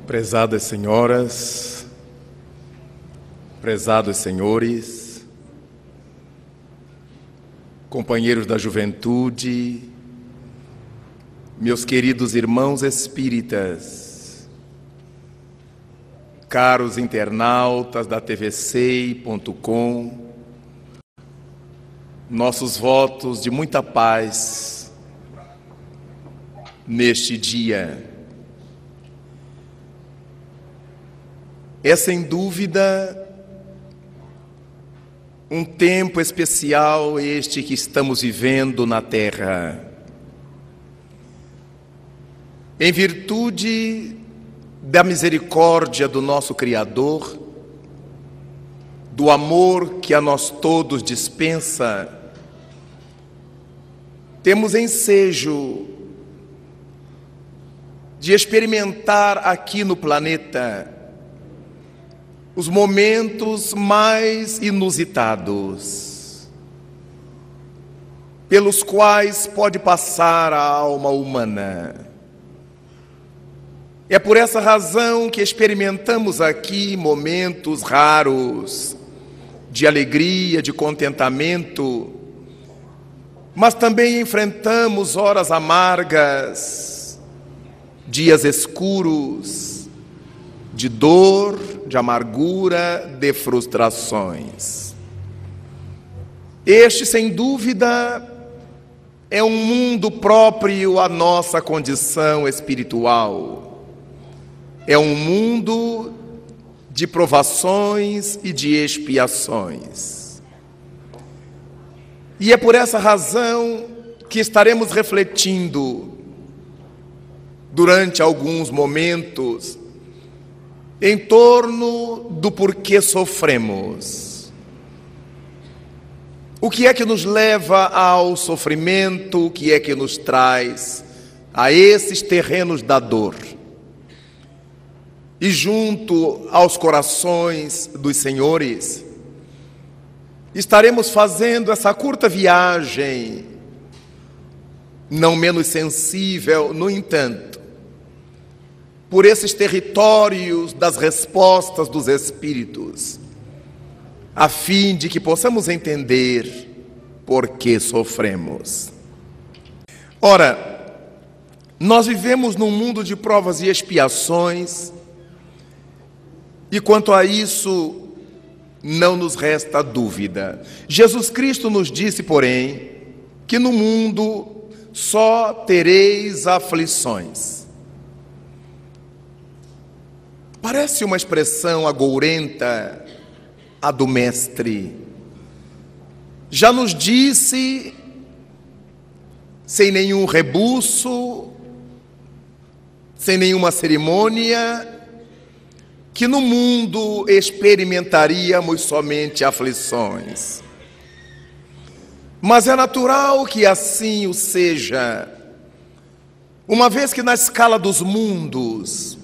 Prezadas senhoras, prezados senhores, companheiros da juventude, meus queridos irmãos espíritas, caros internautas da tvsei.com, nossos votos de muita paz neste dia. É sem dúvida um tempo especial este que estamos vivendo na Terra. Em virtude da misericórdia do nosso Criador, do amor que a nós todos dispensa, temos ensejo de experimentar aqui no planeta os momentos mais inusitados, pelos quais pode passar a alma humana. É por essa razão que experimentamos aqui momentos raros de alegria, de contentamento, mas também enfrentamos horas amargas, dias escuros, de dor, de amargura, de frustrações. Este, sem dúvida, é um mundo próprio à nossa condição espiritual. É um mundo de provações e de expiações. E é por essa razão que estaremos refletindo durante alguns momentos em torno do porquê sofremos. O que é que nos leva ao sofrimento? O que é que nos traz a esses terrenos da dor? E junto aos corações dos senhores, estaremos fazendo essa curta viagem, não menos sensível, no entanto, por esses territórios das respostas dos Espíritos, a fim de que possamos entender por que sofremos. Ora, nós vivemos num mundo de provas e expiações, e quanto a isso, não nos resta dúvida. Jesus Cristo nos disse, porém, que no mundo só tereis aflições. Parece uma expressão agourenta a do Mestre. Já nos disse, sem nenhum rebuço, sem nenhuma cerimônia, que no mundo experimentaríamos somente aflições. Mas é natural que assim o seja, uma vez que na escala dos mundos,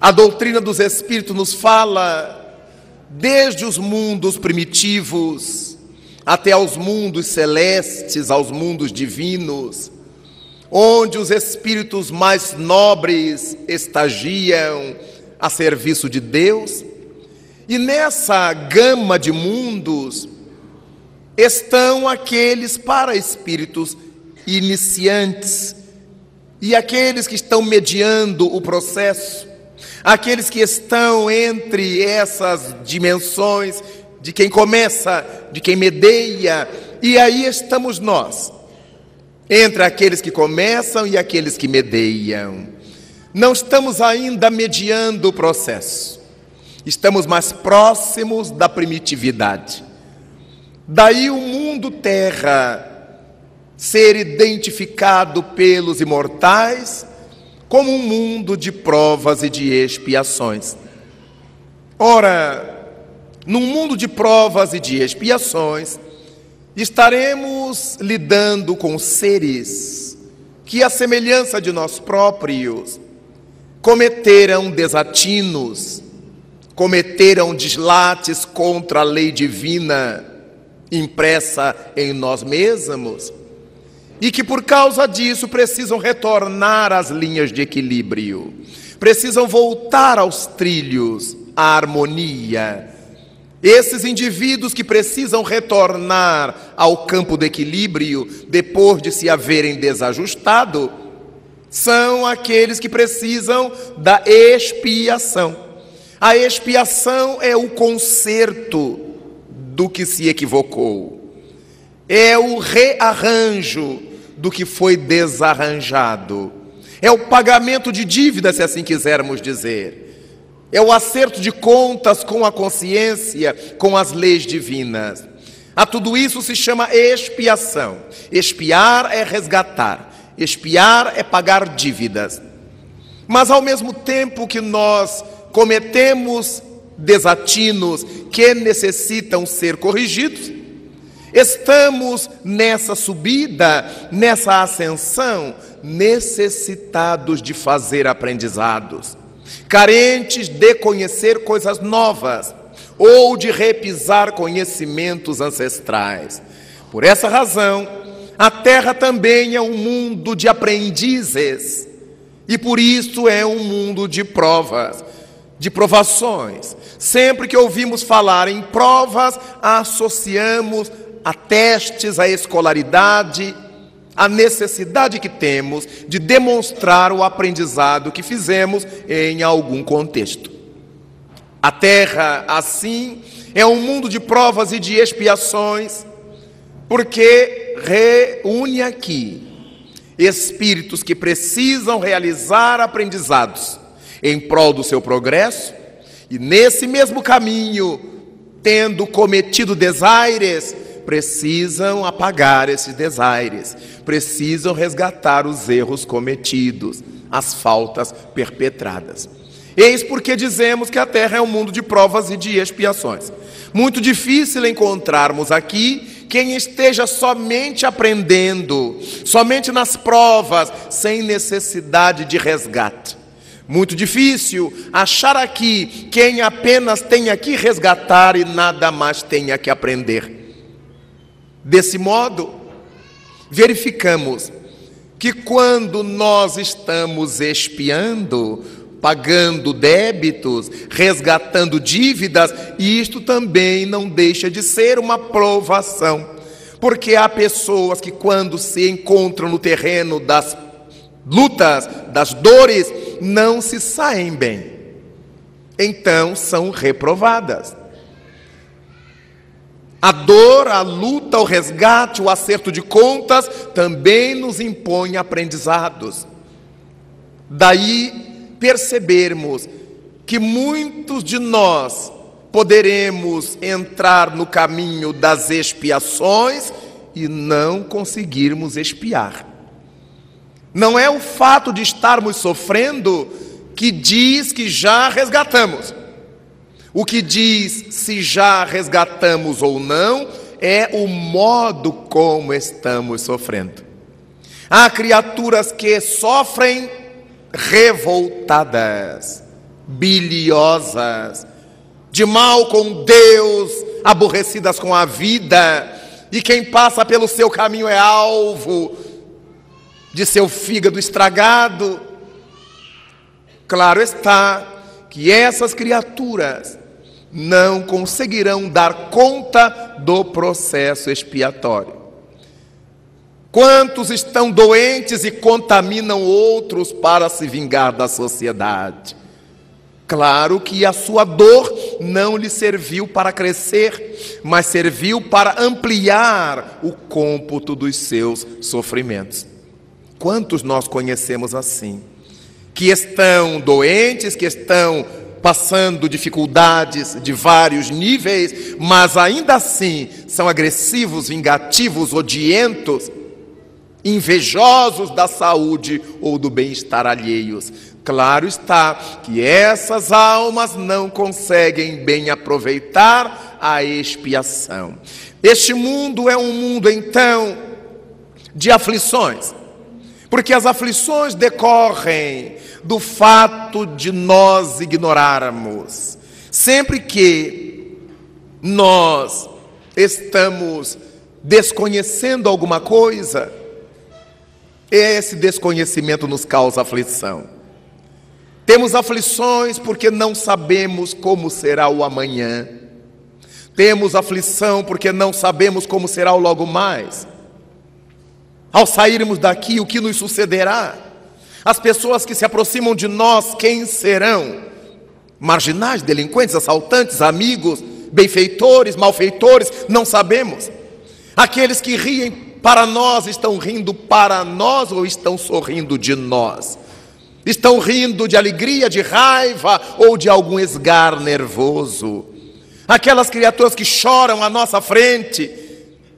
a doutrina dos Espíritos nos fala desde os mundos primitivos até aos mundos celestes, aos mundos divinos, onde os espíritos mais nobres estagiam a serviço de Deus. E nessa gama de mundos estão aqueles para espíritos iniciantes e aqueles que estão mediando o processo, aqueles que estão entre essas dimensões de quem começa, de quem medeia, e aí estamos nós, entre aqueles que começam e aqueles que medeiam. Não estamos ainda mediando o processo, estamos mais próximos da primitividade. Daí o mundo terra ser identificado pelos imortais como um mundo de provas e de expiações. Ora, num mundo de provas e de expiações, estaremos lidando com seres que, à semelhança de nós próprios, cometeram desatinos, cometeram deslates contra a lei divina impressa em nós mesmos, e que por causa disso precisam retornar às linhas de equilíbrio, precisam voltar aos trilhos, à harmonia. Esses indivíduos que precisam retornar ao campo do equilíbrio depois de se haverem desajustado, são aqueles que precisam da expiação. A expiação é o conserto do que se equivocou, é o rearranjo do que foi desarranjado, é o pagamento de dívidas, se assim quisermos dizer. É o acerto de contas com a consciência, com as leis divinas. A tudo isso se chama expiação. Expiar é resgatar. Expiar é pagar dívidas. Mas ao mesmo tempo que nós cometemos desatinos que necessitam ser corrigidos, estamos nessa subida, nessa ascensão, necessitados de fazer aprendizados, carentes de conhecer coisas novas ou de repisar conhecimentos ancestrais. Por essa razão, a Terra também é um mundo de aprendizes e por isso é um mundo de provas, de provações. Sempre que ouvimos falar em provas, associamos a testes, a escolaridade, a necessidade que temos de demonstrar o aprendizado que fizemos em algum contexto. A Terra, assim, é um mundo de provas e de expiações, porque reúne aqui espíritos que precisam realizar aprendizados em prol do seu progresso, e nesse mesmo caminho, tendo cometido desaires, precisam apagar esses desaires, precisam resgatar os erros cometidos, as faltas perpetradas. Eis porque dizemos que a Terra é um mundo de provas e de expiações. Muito difícil encontrarmos aqui quem esteja somente aprendendo, somente nas provas, sem necessidade de resgate. Muito difícil achar aqui quem apenas tenha que resgatar e nada mais tenha que aprender. Desse modo, verificamos que quando nós estamos expiando, pagando débitos, resgatando dívidas, isto também não deixa de ser uma provação. Porque há pessoas que quando se encontram no terreno das lutas, das dores, não se saem bem. Então são reprovadas. A dor, a luta, o resgate, o acerto de contas também nos impõe aprendizados. Daí percebermos que muitos de nós poderemos entrar no caminho das expiações e não conseguirmos expiar. Não é o fato de estarmos sofrendo que diz que já resgatamos. O que diz se já resgatamos ou não é o modo como estamos sofrendo. Há criaturas que sofrem revoltadas, biliosas, de mal com Deus, aborrecidas com a vida, e quem passa pelo seu caminho é alvo de seu fígado estragado. Claro está que essas criaturas não conseguirão dar conta do processo expiatório. Quantos estão doentes e contaminam outros para se vingar da sociedade? Claro que a sua dor não lhe serviu para crescer, mas serviu para ampliar o cômputo dos seus sofrimentos. Quantos nós conhecemos assim? Que estão doentes, que estão passando dificuldades de vários níveis, mas ainda assim são agressivos, vingativos, odientos, invejosos da saúde ou do bem-estar alheios. Claro está que essas almas não conseguem bem aproveitar a expiação. Este mundo é um mundo, então, de aflições, porque as aflições decorrem do fato de nós ignorarmos. Sempre que nós estamos desconhecendo alguma coisa, esse desconhecimento nos causa aflição. Temos aflições porque não sabemos como será o amanhã. Temos aflição porque não sabemos como será o logo mais. Ao sairmos daqui, o que nos sucederá? As pessoas que se aproximam de nós, quem serão? Marginais, delinquentes, assaltantes, amigos, benfeitores, malfeitores, não sabemos. Aqueles que riem para nós, estão rindo para nós ou estão sorrindo de nós? Estão rindo de alegria, de raiva ou de algum esgar nervoso? Aquelas criaturas que choram à nossa frente,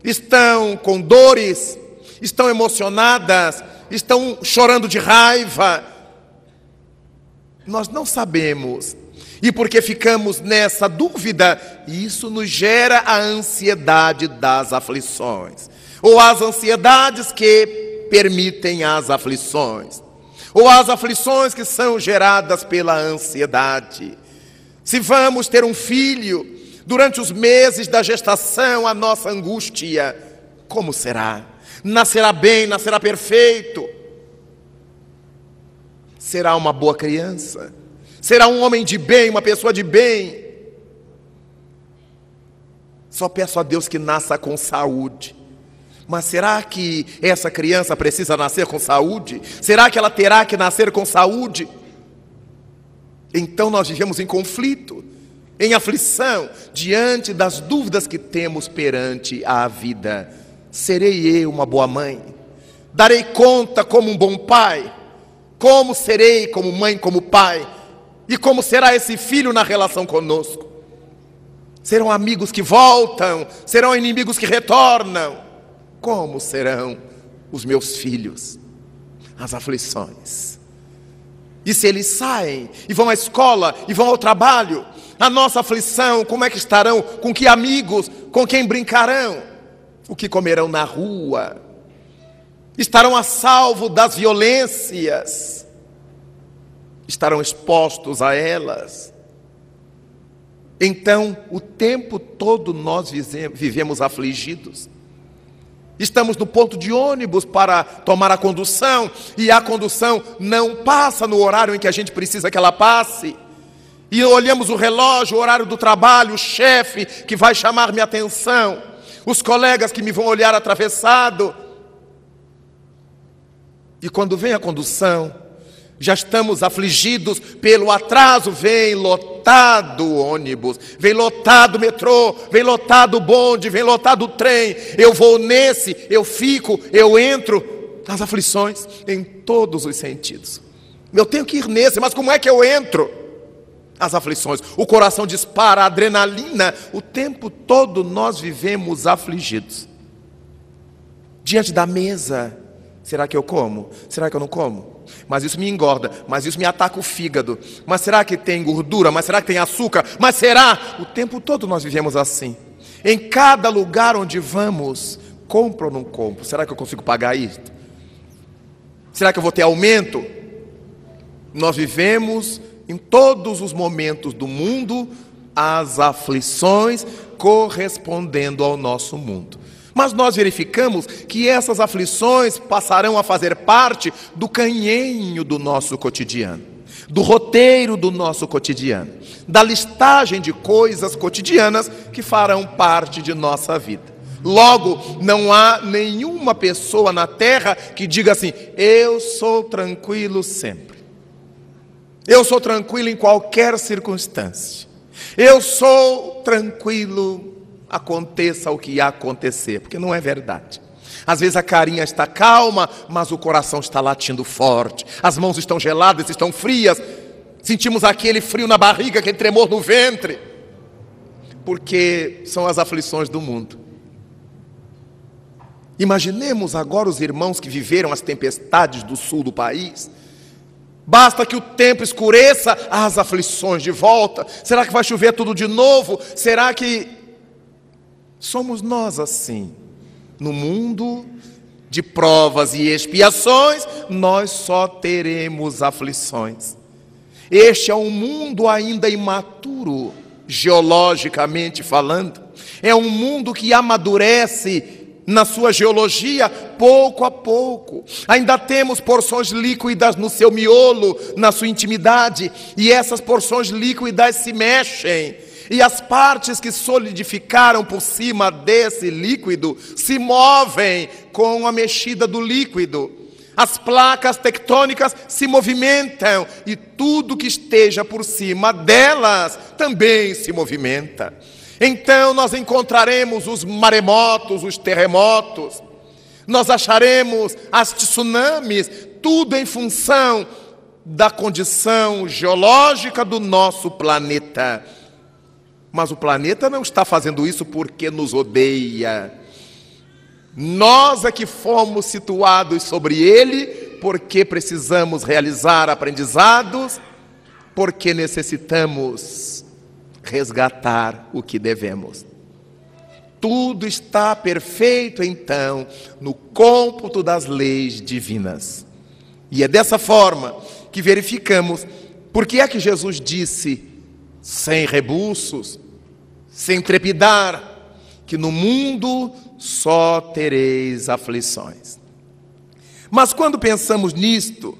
estão com dores, estão emocionadas, estão chorando de raiva. Nós não sabemos. E porque ficamos nessa dúvida, isso nos gera a ansiedade das aflições. Ou as ansiedades que permitem as aflições. Ou as aflições que são geradas pela ansiedade. Se vamos ter um filho, durante os meses da gestação, a nossa angústia, como será? Nascerá bem, nascerá perfeito? Será uma boa criança? Será um homem de bem, uma pessoa de bem? Só peço a Deus que nasça com saúde. Mas será que essa criança precisa nascer com saúde? Será que ela terá que nascer com saúde? Então nós vivemos em conflito, em aflição, diante das dúvidas que temos perante a vida. Serei eu uma boa mãe? Darei conta como um bom pai? Como serei como mãe, como pai? E como será esse filho na relação conosco? Serão amigos que voltam? Serão inimigos que retornam? Como serão os meus filhos? As aflições. E se eles saem e vão à escola e vão ao trabalho, a nossa aflição, como é que estarão? Com que amigos? Com quem brincarão? O que comerão na rua? Estarão a salvo das violências? Estarão expostos a elas? Então, o tempo todo nós vivemos afligidos. Estamos no ponto de ônibus para tomar a condução, e a condução não passa no horário em que a gente precisa que ela passe. E olhamos o relógio, o horário do trabalho, o chefe que vai chamar minha atenção, os colegas que me vão olhar atravessado. E quando vem a condução, já estamos afligidos pelo atraso. Vem lotado o ônibus, vem lotado o metrô, vem lotado o bonde, vem lotado o trem. Eu vou nesse, eu fico, eu entro. As aflições em todos os sentidos. Eu tenho que ir nesse, mas como é que eu entro? As aflições, o coração dispara, a adrenalina. O tempo todo nós vivemos afligidos. Diante da mesa, será que eu como? Será que eu não como? Mas isso me engorda, mas isso me ataca o fígado. Mas será que tem gordura? Mas será que tem açúcar? Mas será? O tempo todo nós vivemos assim. Em cada lugar onde vamos, compro ou não compro? Será que eu consigo pagar isso? Será que eu vou ter aumento? Nós vivemos em todos os momentos do mundo as aflições correspondendo ao nosso mundo. Mas nós verificamos que essas aflições passarão a fazer parte do canhenho do nosso cotidiano, do roteiro do nosso cotidiano, da listagem de coisas cotidianas que farão parte de nossa vida. Logo, não há nenhuma pessoa na terra que diga assim: eu sou tranquilo sempre, eu sou tranquilo em qualquer circunstância, eu sou tranquilo aconteça o que acontecer, porque não é verdade. Às vezes a carinha está calma, mas o coração está latindo forte, as mãos estão geladas, estão frias, sentimos aquele frio na barriga, aquele tremor no ventre, porque são as aflições do mundo. Imaginemos agora os irmãos que viveram as tempestades do sul do país. Basta que o tempo escureça, as aflições de volta. Será que vai chover tudo de novo? Será que somos nós assim? No mundo de provas e expiações, nós só teremos aflições. Este é um mundo ainda imaturo, geologicamente falando. É um mundo que amadurece na sua geologia, pouco a pouco. Ainda temos porções líquidas no seu miolo, na sua intimidade, e essas porções líquidas se mexem. E as partes que solidificaram por cima desse líquido se movem com a mexida do líquido. As placas tectônicas se movimentam e tudo que esteja por cima delas também se movimenta. Então nós encontraremos os maremotos, os terremotos, nós acharemos as tsunamis, tudo em função da condição geológica do nosso planeta. Mas o planeta não está fazendo isso porque nos odeia. Nós é que fomos situados sobre ele porque precisamos realizar aprendizados, porque necessitamos resgatar o que devemos. Tudo está perfeito, então, no cômputo das leis divinas. E é dessa forma que verificamos por que é que Jesus disse, sem rebuços, sem trepidar, que no mundo só tereis aflições. Mas quando pensamos nisto,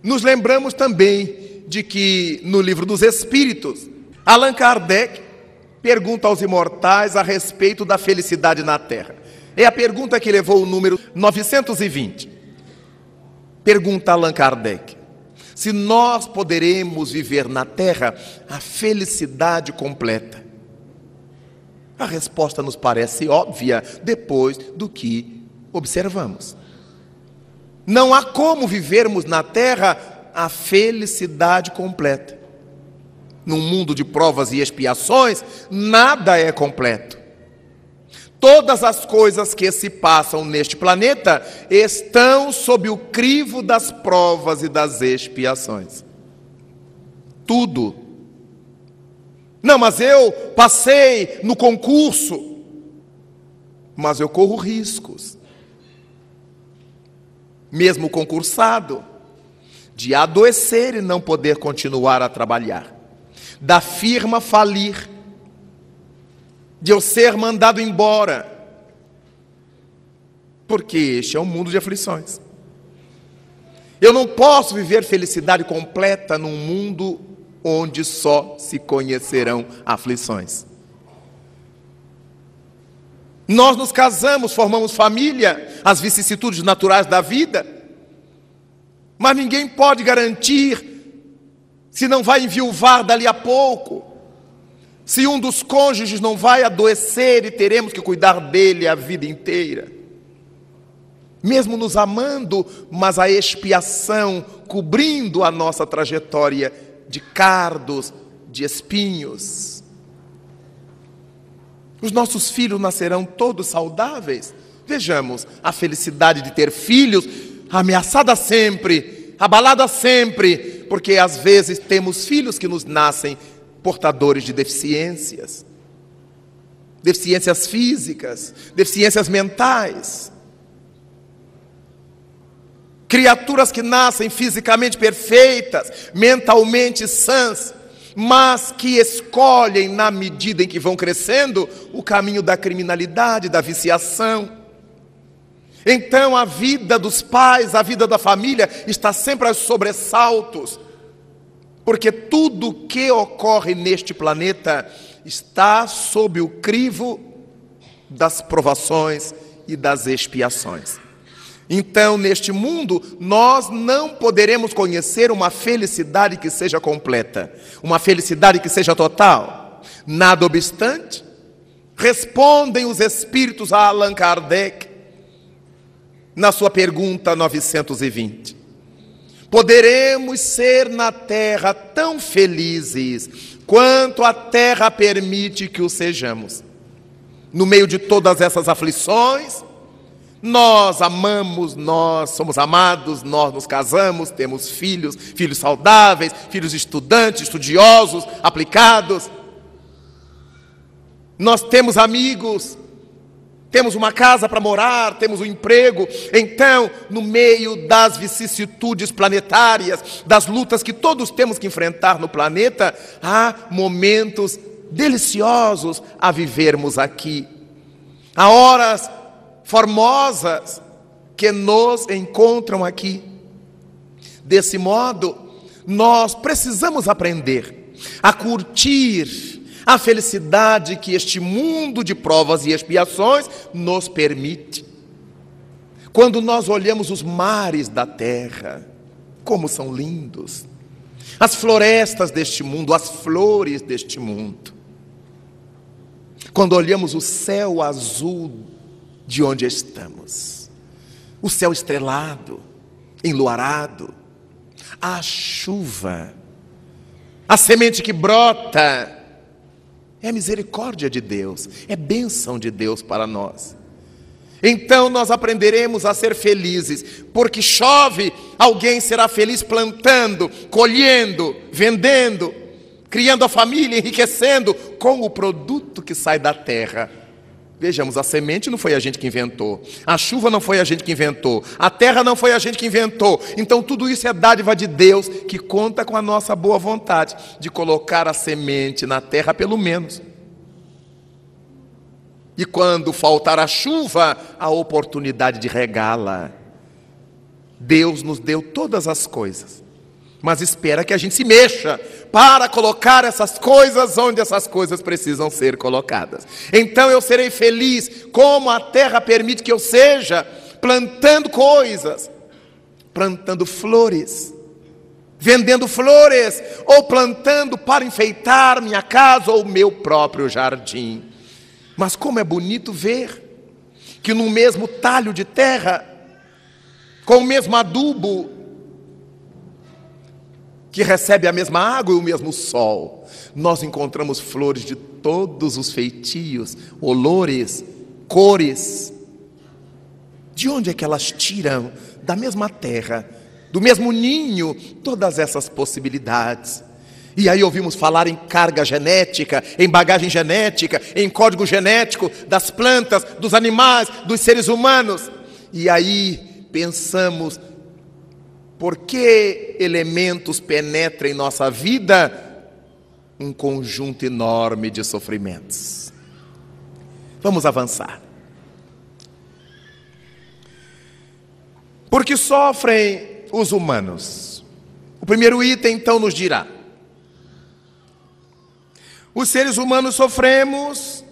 nos lembramos também de que no Livro dos Espíritos, Allan Kardec pergunta aos imortais a respeito da felicidade na Terra. É a pergunta que levou o número 920. Pergunta Allan Kardec: se nós poderemos viver na Terra a felicidade completa? A resposta nos parece óbvia depois do que observamos. Não há como vivermos na Terra a felicidade completa. Num mundo de provas e expiações, nada é completo. Todas as coisas que se passam neste planeta estão sob o crivo das provas e das expiações. Tudo. Não, mas eu passei no concurso, mas eu corro riscos. Mesmo concursado, de adoecer e não poder continuar a trabalhar, da firma falir, de eu ser mandado embora, porque este é um mundo de aflições. Eu não posso viver felicidade completa num mundo onde só se conhecerão aflições. Nós nos casamos, formamos família, as vicissitudes naturais da vida, mas ninguém pode garantir se não vai enviuvar dali a pouco, se um dos cônjuges não vai adoecer e teremos que cuidar dele a vida inteira. Mesmo nos amando, mas a expiação cobrindo a nossa trajetória de cardos, de espinhos. Os nossos filhos nascerão todos saudáveis. Vejamos, a felicidade de ter filhos ameaçada sempre, abalada sempre, porque às vezes temos filhos que nos nascem portadores de deficiências. Deficiências físicas, deficiências mentais. Criaturas que nascem fisicamente perfeitas, mentalmente sãs, mas que escolhem, na medida em que vão crescendo, o caminho da criminalidade, da viciação. Então a vida dos pais, a vida da família está sempre aos sobressaltos, porque tudo que ocorre neste planeta está sob o crivo das provações e das expiações. Então, neste mundo, nós não poderemos conhecer uma felicidade que seja completa, uma felicidade que seja total. Nada obstante, respondem os espíritos a Allan Kardec na sua pergunta 920. Poderemos ser na Terra tão felizes quanto a Terra permite que o sejamos. No meio de todas essas aflições, nós amamos, nós somos amados, nós nos casamos, temos filhos, filhos saudáveis, filhos estudantes, estudiosos, aplicados. Nós temos amigos, temos uma casa para morar, temos um emprego. Então, no meio das vicissitudes planetárias, das lutas que todos temos que enfrentar no planeta, há momentos deliciosos a vivermos aqui. Há horas formosas que nos encontram aqui. Desse modo, nós precisamos aprender a curtir a felicidade que este mundo de provas e expiações nos permite. Quando nós olhamos os mares da terra, como são lindos, as florestas deste mundo, as flores deste mundo. Quando olhamos o céu azul de onde estamos, o céu estrelado, enluarado, a chuva, a semente que brota, é misericórdia de Deus, é bênção de Deus para nós. Então nós aprenderemos a ser felizes, porque chove, alguém será feliz plantando, colhendo, vendendo, criando a família, enriquecendo com o produto que sai da terra. Vejamos, a semente não foi a gente que inventou, a chuva não foi a gente que inventou, a terra não foi a gente que inventou. Então tudo isso é dádiva de Deus, que conta com a nossa boa vontade de colocar a semente na terra pelo menos. E quando faltar a chuva, a oportunidade de regá-la. Deus nos deu todas as coisas, mas espera que a gente se mexa para colocar essas coisas onde essas coisas precisam ser colocadas. Então eu serei feliz como a terra permite que eu seja, plantando coisas, plantando flores, vendendo flores, ou plantando para enfeitar minha casa ou meu próprio jardim. Mas como é bonito ver que no mesmo talho de terra, com o mesmo adubo, que recebe a mesma água e o mesmo sol, nós encontramos flores de todos os feitios, olores, cores. De onde é que elas tiram? Da mesma terra, do mesmo ninho, todas essas possibilidades. E aí ouvimos falar em carga genética, em bagagem genética, em código genético das plantas, dos animais, dos seres humanos. E aí pensamos, por que elementos penetram em nossa vida? Um conjunto enorme de sofrimentos. Vamos avançar. Por que sofrem os humanos? O primeiro item então nos dirá: os seres humanos sofremos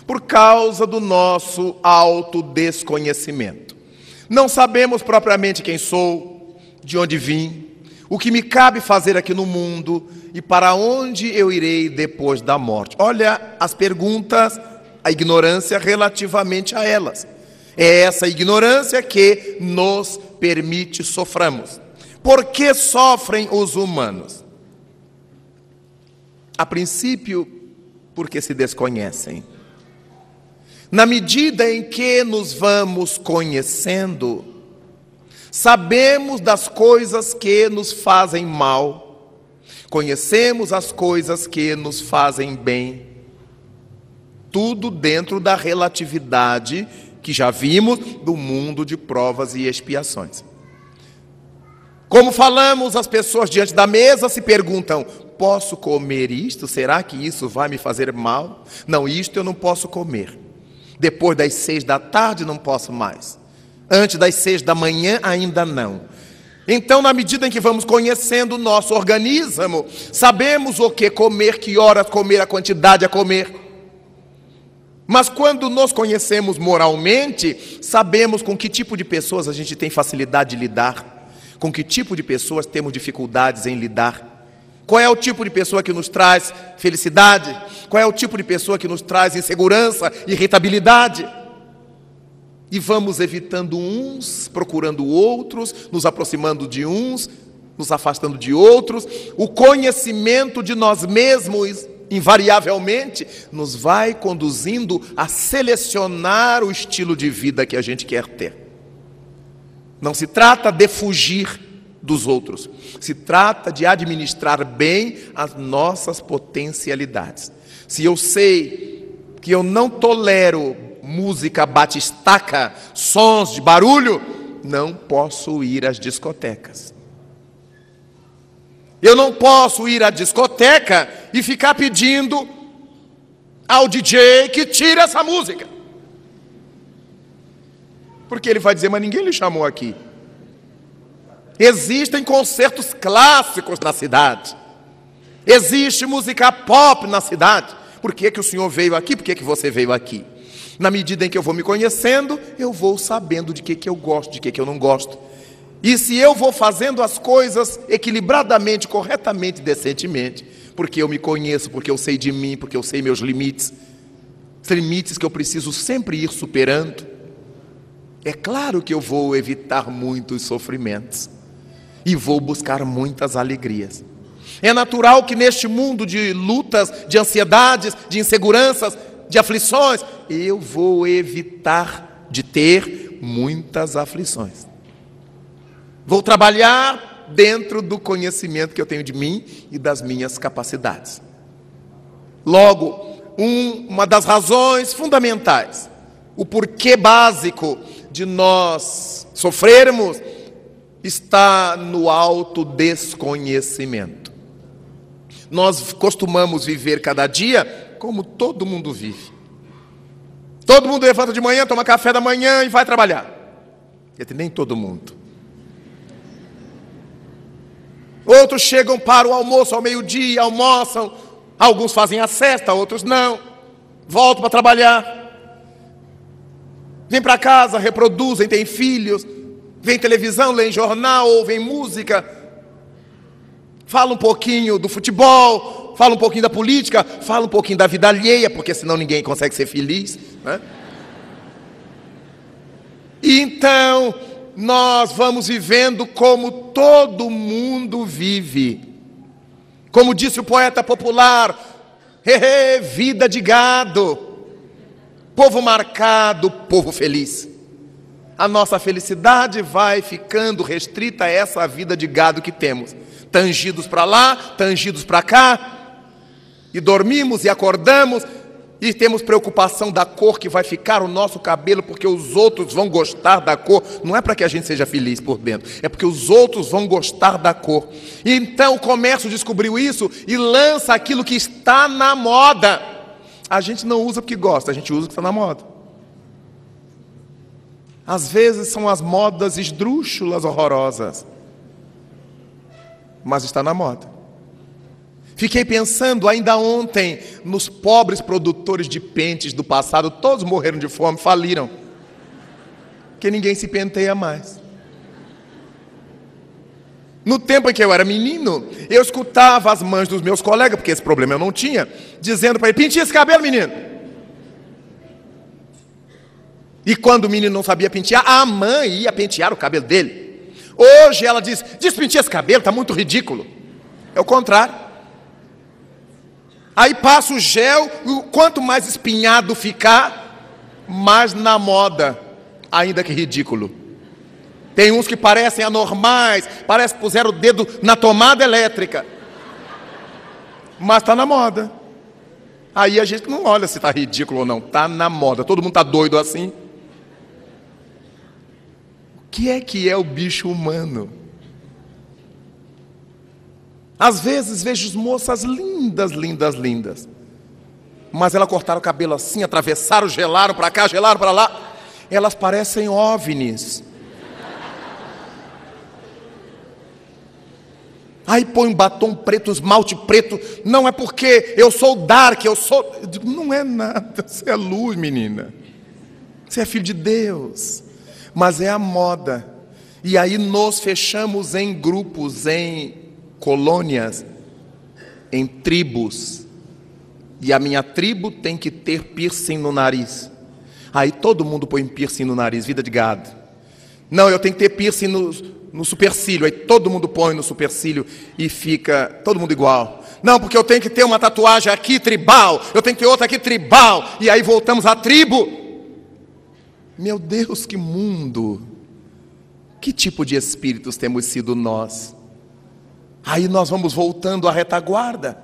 por causa do nosso autodesconhecimento. Não sabemos propriamente quem sou, de onde vim, o que me cabe fazer aqui no mundo e para onde eu irei depois da morte. Olha as perguntas, a ignorância relativamente a elas. É essa ignorância que nos permite sofrermos. Por que sofrem os humanos? A princípio, porque se desconhecem. Na medida em que nos vamos conhecendo, sabemos das coisas que nos fazem mal, conhecemos as coisas que nos fazem bem, tudo dentro da relatividade que já vimos do mundo de provas e expiações. Como falamos, as pessoas diante da mesa se perguntam: posso comer isto? Será que isso vai me fazer mal? Não, isto eu não posso comer. Depois das 6 da tarde não posso mais. Antes das 6 da manhã ainda não. Então, na medida em que vamos conhecendo o nosso organismo, sabemos o que comer, que horas comer, a quantidade a comer. Mas quando nos conhecemos moralmente, sabemos com que tipo de pessoas a gente tem facilidade de lidar, com que tipo de pessoas temos dificuldades em lidar. Qual é o tipo de pessoa que nos traz felicidade? Qual é o tipo de pessoa que nos traz insegurança, irritabilidade? E vamos evitando uns, procurando outros, nos aproximando de uns, nos afastando de outros. O conhecimento de nós mesmos, invariavelmente, nos vai conduzindo a selecionar o estilo de vida que a gente quer ter. Não se trata de fugir dos outros, se trata de administrar bem as nossas potencialidades. Se eu sei que eu não tolero música batistaca, sons de barulho, não posso ir às discotecas. Eu não posso ir à discoteca e ficar pedindo ao DJ que tire essa música. Porque ele vai dizer, mas ninguém lhe chamou aqui. Existem concertos clássicos na cidade. Existe música pop na cidade. Por que que o senhor veio aqui? Por que que você veio aqui? Na medida em que eu vou me conhecendo, eu vou sabendo de que eu gosto, de que eu não gosto. E se eu vou fazendo as coisas equilibradamente, corretamente, decentemente, porque eu me conheço, porque eu sei de mim, porque eu sei meus limites, os limites que eu preciso sempre ir superando, é claro que eu vou evitar muitos sofrimentos e vou buscar muitas alegrias. É natural que neste mundo de lutas, de ansiedades, de inseguranças, de aflições, eu vou evitar de ter muitas aflições. Vou trabalhar dentro do conhecimento que eu tenho de mim e das minhas capacidades. Logo, uma das razões fundamentais, o porquê básico de nós sofrermos, está no autodesconhecimento. Nós costumamos viver cada dia como todo mundo vive. Todo mundo levanta de manhã, toma café da manhã e vai trabalhar. Nem todo mundo. Outros chegam para o almoço ao meio-dia, almoçam. Alguns fazem a cesta, outros não. Voltam para trabalhar. Vêm para casa, reproduzem, têm filhos. Vêm televisão, leem jornal, ouvem música. Falam um pouquinho do futebol, falam um pouquinho da política, falam um pouquinho da vida alheia, porque senão ninguém consegue ser feliz, né? E então, nós vamos vivendo como todo mundo vive. Como disse o poeta popular, vida de gado, povo marcado, povo feliz. A nossa felicidade vai ficando restrita a essa vida de gado que temos. Tangidos para lá, tangidos para cá, e dormimos e acordamos, e temos preocupação da cor que vai ficar o nosso cabelo, porque os outros vão gostar da cor. Não é para que a gente seja feliz por dentro, é porque os outros vão gostar da cor. E então o comércio descobriu isso e lança aquilo que está na moda. A gente não usa porque gosta, a gente usa o que está na moda. Às vezes são as modas esdrúxulas, horrorosas, mas está na moda. Fiquei pensando ainda ontem nos pobres produtores de pentes do passado. Todos morreram de fome, faliram, porque ninguém se penteia mais. No tempo em que eu era menino, eu escutava as mães dos meus colegas, porque esse problema eu não tinha, dizendo para ele, penteia esse cabelo, menino. E quando o menino não sabia pentear, a mãe ia pentear o cabelo dele. Hoje ela diz, despenteia esse cabelo, está muito ridículo. É o contrário. Aí passa o gel, quanto mais espinhado ficar, mais na moda, ainda que ridículo. Tem uns que parecem anormais, parece que puseram o dedo na tomada elétrica, mas está na moda. Aí a gente não olha se está ridículo ou não, está na moda, todo mundo está doido assim. O que é o bicho humano? Às vezes vejo moças lindas, lindas, lindas, mas elas cortaram o cabelo assim, atravessaram, gelaram para cá, gelaram para lá, elas parecem OVNIs. Aí põe um batom preto, um esmalte preto, não é porque eu sou dark, eu digo, não é nada, você é luz, menina, você é filho de Deus, mas é a moda. E aí nos fechamos em grupos, em colônias, em tribos, e a minha tribo tem que ter piercing no nariz. Aí todo mundo põe piercing no nariz, vida de gado. Não, eu tenho que ter piercing no supercílio. Aí todo mundo põe no supercílio e fica todo mundo igual. Não, porque eu tenho que ter uma tatuagem aqui tribal, eu tenho que ter outra aqui tribal, e aí voltamos à tribo. Meu Deus, que mundo! Que tipo de espíritos temos sido nós? Aí nós vamos voltando à retaguarda,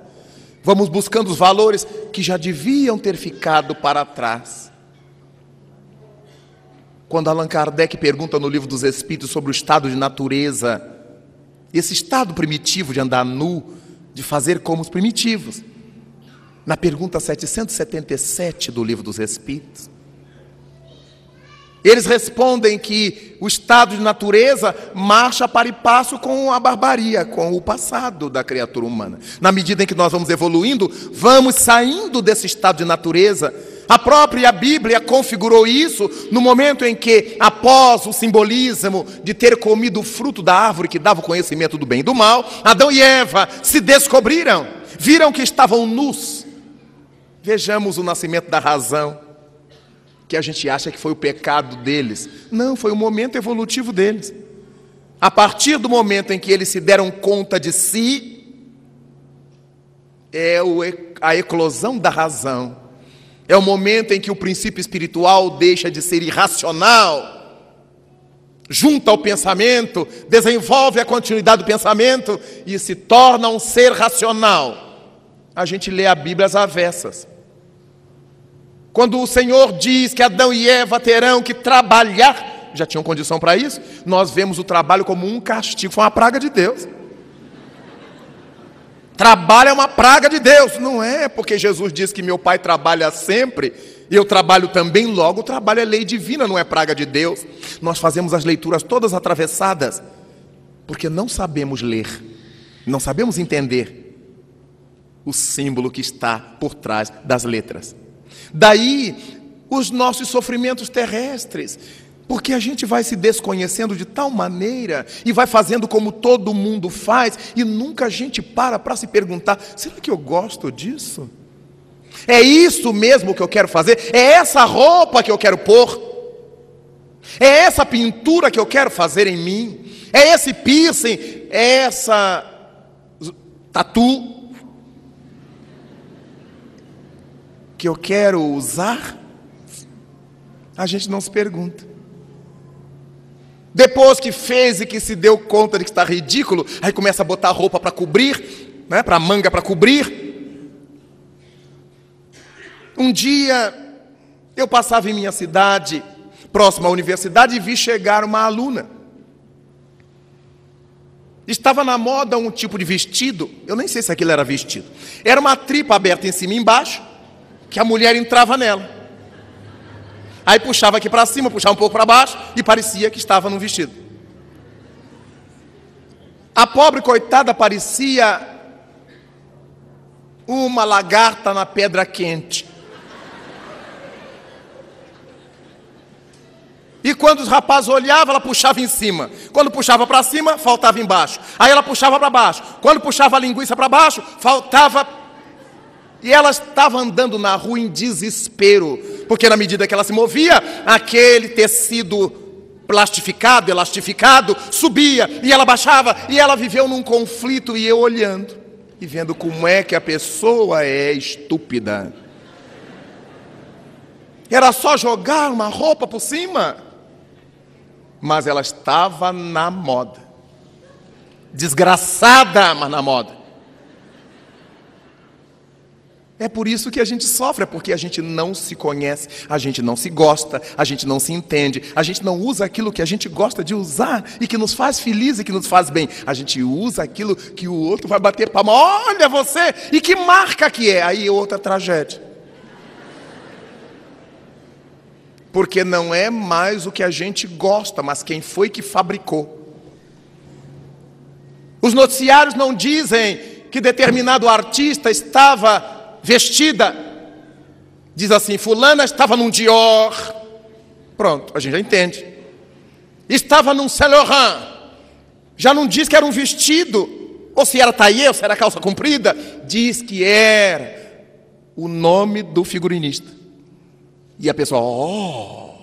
vamos buscando os valores que já deviam ter ficado para trás. Quando Allan Kardec pergunta no Livro dos Espíritos sobre o estado de natureza, esse estado primitivo de andar nu, de fazer como os primitivos, na pergunta 777 do Livro dos Espíritos, Eles respondem que o estado de natureza marcha para e passo com a barbaria, com o passado da criatura humana. Na medida em que nós vamos evoluindo, vamos saindo desse estado de natureza. A própria Bíblia configurou isso no momento em que, após o simbolismo de ter comido o fruto da árvore que dava o conhecimento do bem e do mal, Adão e Eva se descobriram, viram que estavam nus. Vejamos o nascimento da razão, que a gente acha que foi o pecado deles. Não, foi o momento evolutivo deles. A partir do momento em que eles se deram conta de si, é a eclosão da razão. É o momento em que o princípio espiritual deixa de ser irracional, junta ao pensamento, desenvolve a continuidade do pensamento e se torna um ser racional. A gente lê a Bíblia às avessas. Quando o Senhor diz que Adão e Eva terão que trabalhar, já tinham condição para isso, nós vemos o trabalho como um castigo, foi uma praga de Deus. Trabalho é uma praga de Deus, não é porque Jesus diz que meu Pai trabalha sempre, e eu trabalho também, logo o trabalho é lei divina, não é praga de Deus. Nós fazemos as leituras todas atravessadas, porque não sabemos ler, não sabemos entender o símbolo que está por trás das letras. Daí os nossos sofrimentos terrestres, porque a gente vai se desconhecendo de tal maneira e vai fazendo como todo mundo faz e nunca a gente para se perguntar, será que eu gosto disso? É isso mesmo que eu quero fazer? É essa roupa que eu quero pôr? É essa pintura que eu quero fazer em mim? É esse piercing? É essa tatu que eu quero usar? A gente não se pergunta. Depois que fez e que se deu conta de que está ridículo, aí começa a botar roupa para cobrir, né, para manga para cobrir. Um dia eu passava em minha cidade, próximo à universidade, e vi chegar uma aluna. Estava na moda um tipo de vestido, eu nem sei se aquilo era vestido. Era uma tripa aberta em cima e embaixo, que a mulher entrava nela. Aí puxava aqui para cima, puxava um pouco para baixo e parecia que estava num vestido. A pobre coitada parecia uma lagarta na pedra quente. E quando os rapazes olhavam, ela puxava em cima. Quando puxava para cima, faltava embaixo. Aí ela puxava para baixo. Quando puxava a linguiça para baixo, faltava. E ela estava andando na rua em desespero, porque na medida que ela se movia, aquele tecido plastificado, elastificado, subia, e ela baixava, e ela viveu num conflito, e eu olhando, e vendo como é que a pessoa é estúpida. Era só jogar uma roupa por cima, mas ela estava na moda, desgraçada, mas na moda. É por isso que a gente sofre, é porque a gente não se conhece, a gente não se gosta, a gente não se entende, a gente não usa aquilo que a gente gosta de usar e que nos faz feliz e que nos faz bem. A gente usa aquilo que o outro vai bater palma, olha você, e que marca que é, aí é outra tragédia. Porque não é mais o que a gente gosta, mas quem foi que fabricou. Os noticiários não dizem que determinado artista estava vestida, diz assim, fulana estava num Dior, pronto, a gente já entende. Estava num Saint Laurent, já não diz que era um vestido, ou se era taillé, ou se era calça comprida, diz que era o nome do figurinista. E a pessoa,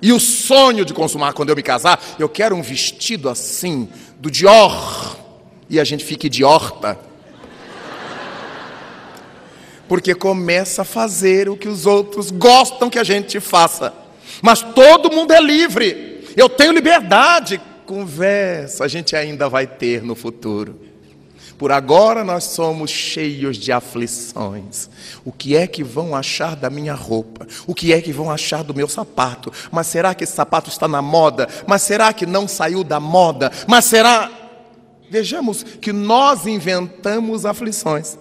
E o sonho de consumar, quando eu me casar, eu quero um vestido assim, do Dior, e a gente fica idiota. Porque começa a fazer o que os outros gostam que a gente faça. Mas todo mundo é livre. Eu tenho liberdade. Conversa, a gente ainda vai ter no futuro. Por agora nós somos cheios de aflições. O que é que vão achar da minha roupa? O que é que vão achar do meu sapato? Mas será que esse sapato está na moda? Mas será que não saiu da moda? Mas será... Vejamos que nós inventamos aflições.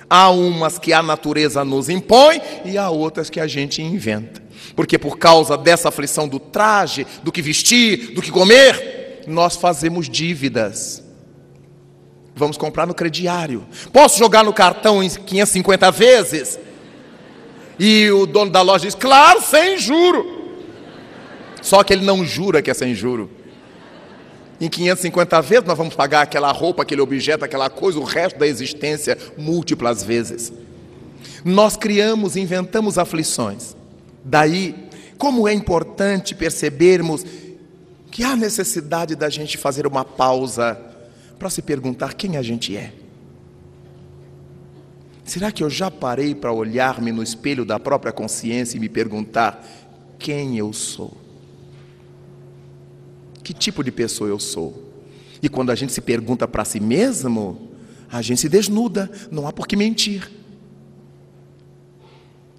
Há umas que a natureza nos impõe e há outras que a gente inventa. Porque por causa dessa aflição do traje, do que vestir, do que comer, nós fazemos dívidas. Vamos comprar no crediário. Posso jogar no cartão em 550 vezes? E o dono da loja diz, claro, sem juro. Só que ele não jura que é sem juro. Em 550 vezes nós vamos pagar aquela roupa, aquele objeto, aquela coisa, o resto da existência, múltiplas vezes. Nós criamos, inventamos aflições. Daí, como é importante percebermos que há necessidade da gente fazer uma pausa para se perguntar quem a gente é. Será que eu já parei para olhar-me no espelho da própria consciência e me perguntar quem eu sou? Que tipo de pessoa eu sou? E quando a gente se pergunta para si mesmo, a gente se desnuda, não há por que mentir.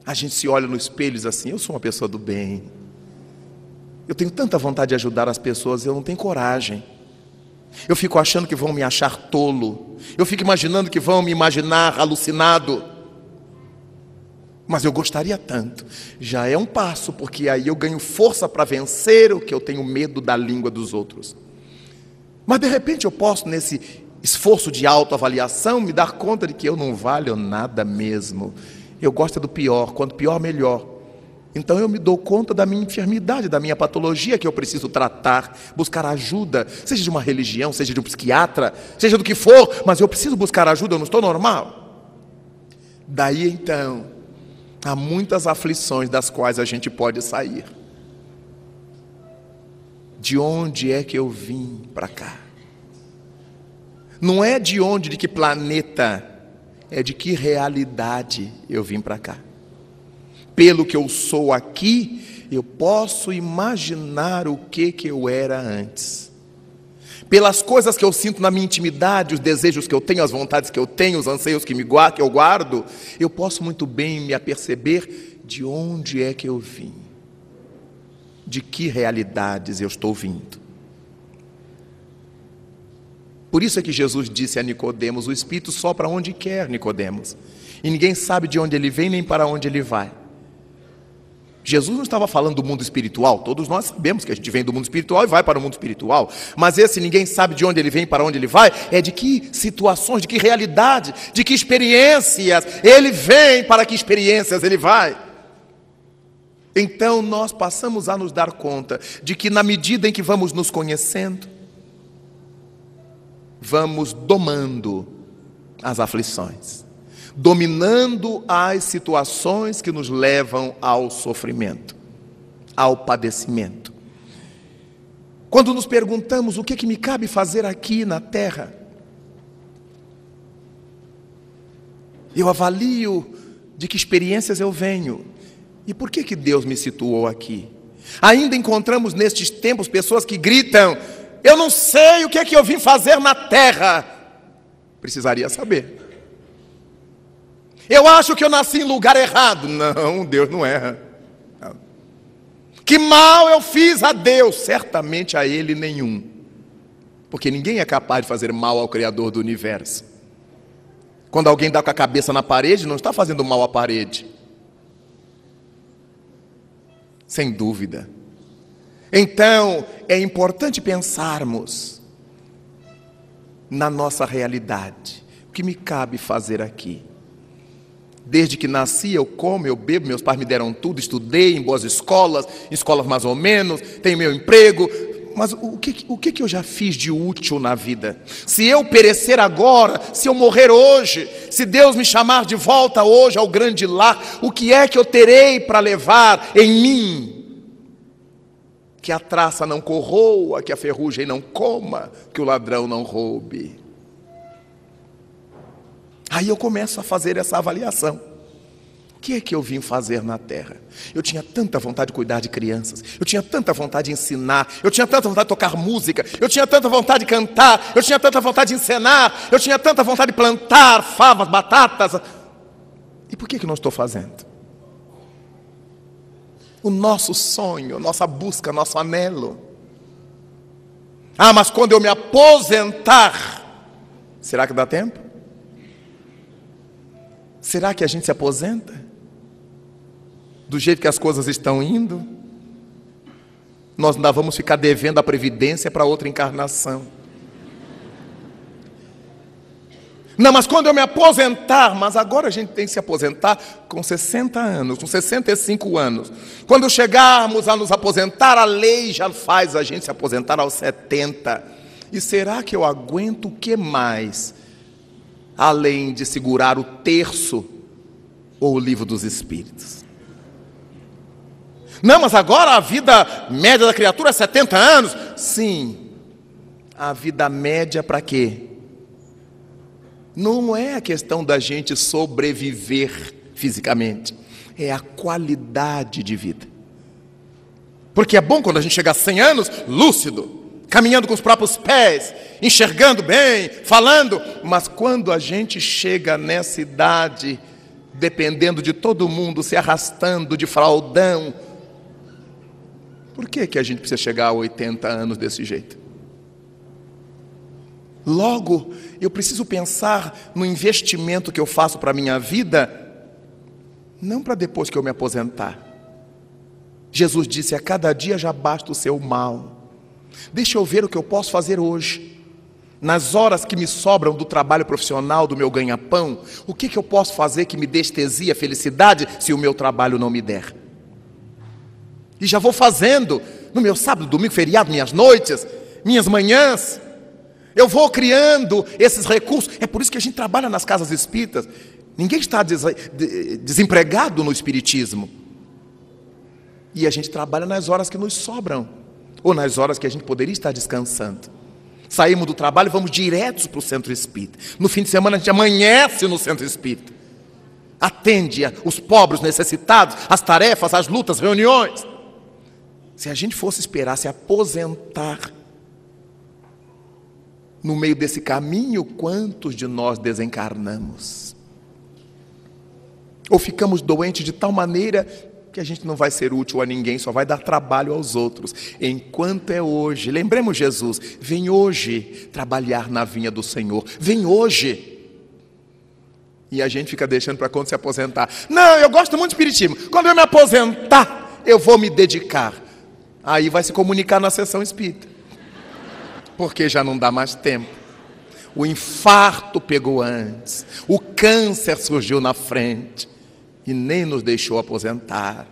A gente se olha no espelho e diz assim, eu sou uma pessoa do bem. Eu tenho tanta vontade de ajudar as pessoas, eu não tenho coragem. Eu fico achando que vão me achar tolo. Eu fico imaginando que vão me imaginar alucinado. Mas eu gostaria tanto. Já é um passo, porque aí eu ganho força para vencer o que eu tenho medo da língua dos outros. Mas de repente eu posso, nesse esforço de autoavaliação, me dar conta de que eu não valho nada mesmo. Eu gosto do pior, quanto pior, melhor. Então eu me dou conta da minha enfermidade, da minha patologia que eu preciso tratar, buscar ajuda, seja de uma religião, seja de um psiquiatra, seja do que for, mas eu preciso buscar ajuda, eu não estou normal. Daí então, há muitas aflições das quais a gente pode sair. De onde é que eu vim para cá? Não é de onde, de que planeta, é de que realidade eu vim para cá. Pelo que eu sou aqui, eu posso imaginar o que eu era antes. Pelas coisas que eu sinto na minha intimidade, os desejos que eu tenho, as vontades que eu tenho, os anseios que eu guardo, eu posso muito bem me aperceber de onde é que eu vim. De que realidades eu estou vindo. Por isso é que Jesus disse a Nicodemos, o Espírito sopra onde quer, Nicodemos. E ninguém sabe de onde ele vem nem para onde ele vai. Jesus não estava falando do mundo espiritual, todos nós sabemos que a gente vem do mundo espiritual e vai para o mundo espiritual, mas esse ninguém sabe de onde ele vem e para onde ele vai, é de que situações, de que realidade, de que experiências ele vem, para que experiências ele vai. Então nós passamos a nos dar conta de que na medida em que vamos nos conhecendo, vamos domando as aflições, dominando as situações que nos levam ao sofrimento, ao padecimento. Quando nos perguntamos o que me cabe fazer aqui na terra, eu avalio de que experiências eu venho e por que Deus me situou aqui. Ainda encontramos nestes tempos pessoas que gritam, eu não sei o que eu vim fazer na terra. Precisaria saber. Eu acho que eu nasci em lugar errado. Não, Deus não erra. Que mal eu fiz a Deus? Certamente a Ele nenhum. Porque ninguém é capaz de fazer mal ao Criador do universo. Quando alguém dá com a cabeça na parede, não está fazendo mal à parede. Sem dúvida. Então, é importante pensarmos na nossa realidade. O que me cabe fazer aqui? Desde que nasci, eu como, eu bebo, meus pais me deram tudo, estudei em boas escolas mais ou menos, tenho meu emprego, mas o que eu já fiz de útil na vida? Se eu perecer agora, se eu morrer hoje, se Deus me chamar de volta hoje ao grande lar, o que é que eu terei para levar em mim? Que a traça não corroa, que a ferrugem não coma, que o ladrão não roube. Aí eu começo a fazer essa avaliação. O que é que eu vim fazer na terra? Eu tinha tanta vontade de cuidar de crianças, eu tinha tanta vontade de ensinar, eu tinha tanta vontade de tocar música, eu tinha tanta vontade de cantar, eu tinha tanta vontade de encenar, eu tinha tanta vontade de plantar favas, batatas. E por que não estou fazendo? O nosso sonho, nossa busca, nosso anelo. Ah, mas quando eu me aposentar, será que dá tempo? Será que a gente se aposenta? do jeito que as coisas estão indo, nós ainda vamos ficar devendo a previdência para outra encarnação. Não, mas quando eu me aposentar, mas agora a gente tem que se aposentar com 60 anos, com 65 anos. Quando chegarmos a nos aposentar, a lei já faz a gente se aposentar aos 70. E será que eu aguento o que mais? Além de segurar o terço ou o livro dos Espíritos. Não, mas agora a vida média da criatura é 70 anos. Sim, a vida média para quê? Não é a questão da gente sobreviver fisicamente, é a qualidade de vida. Porque é bom quando a gente chega a 100 anos, lúcido, caminhando com os próprios pés, enxergando bem, falando. Mas quando a gente chega nessa idade, dependendo de todo mundo, se arrastando de fraldão, por que a gente precisa chegar a 80 anos desse jeito? Logo, eu preciso pensar no investimento que eu faço para a minha vida, não para depois que eu me aposentar. Jesus disse, a cada dia já basta o seu mal. Deixa eu ver o que eu posso fazer hoje. Nas horas que me sobram do trabalho profissional, do meu ganha-pão, o que eu posso fazer que me dê estesia, felicidade, se o meu trabalho não me der? E já vou fazendo, no meu sábado, domingo, feriado, minhas noites, minhas manhãs. Eu vou criando esses recursos. É por isso que a gente trabalha nas casas espíritas. Ninguém está desempregado no espiritismo. E a gente trabalha nas horas que nos sobram, ou nas horas que a gente poderia estar descansando. Saímos do trabalho e vamos diretos para o centro espírita. No fim de semana a gente amanhece no centro espírita. Atende os pobres necessitados, as tarefas, as lutas, reuniões. Se a gente fosse esperar se aposentar no meio desse caminho, quantos de nós desencarnamos? Ou ficamos doentes de tal maneira que a gente não vai ser útil a ninguém, só vai dar trabalho aos outros. Enquanto é hoje, lembremos Jesus, vem hoje trabalhar na vinha do Senhor, vem hoje. E a gente fica deixando para quando se aposentar. Não, eu gosto muito de espiritismo, quando eu me aposentar, eu vou me dedicar. Aí vai se comunicar na sessão espírita. Porque já não dá mais tempo. O infarto pegou antes, o câncer surgiu na frente e nem nos deixou aposentar.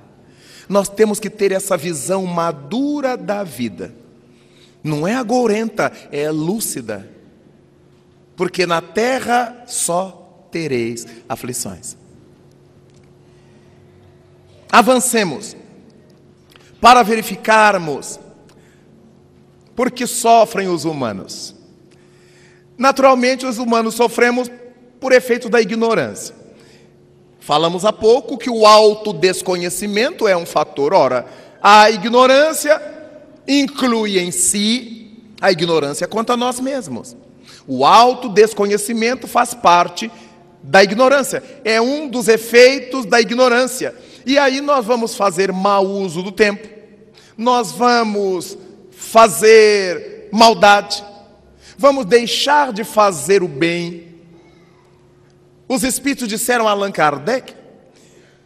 Nós temos que ter essa visão madura da vida. Não é agourenta, é lúcida. Porque na terra só tereis aflições. Avancemos para verificarmos por que sofrem os humanos. Naturalmente, os humanos sofremos por efeito da ignorância. Falamos há pouco que o autodesconhecimento é um fator. Ora, a ignorância inclui em si a ignorância quanto a nós mesmos. O autodesconhecimento faz parte da ignorância. É um dos efeitos da ignorância. E aí nós vamos fazer mau uso do tempo. Nós vamos fazer maldade, vamos deixar de fazer o bem. Os espíritos disseram a Allan Kardec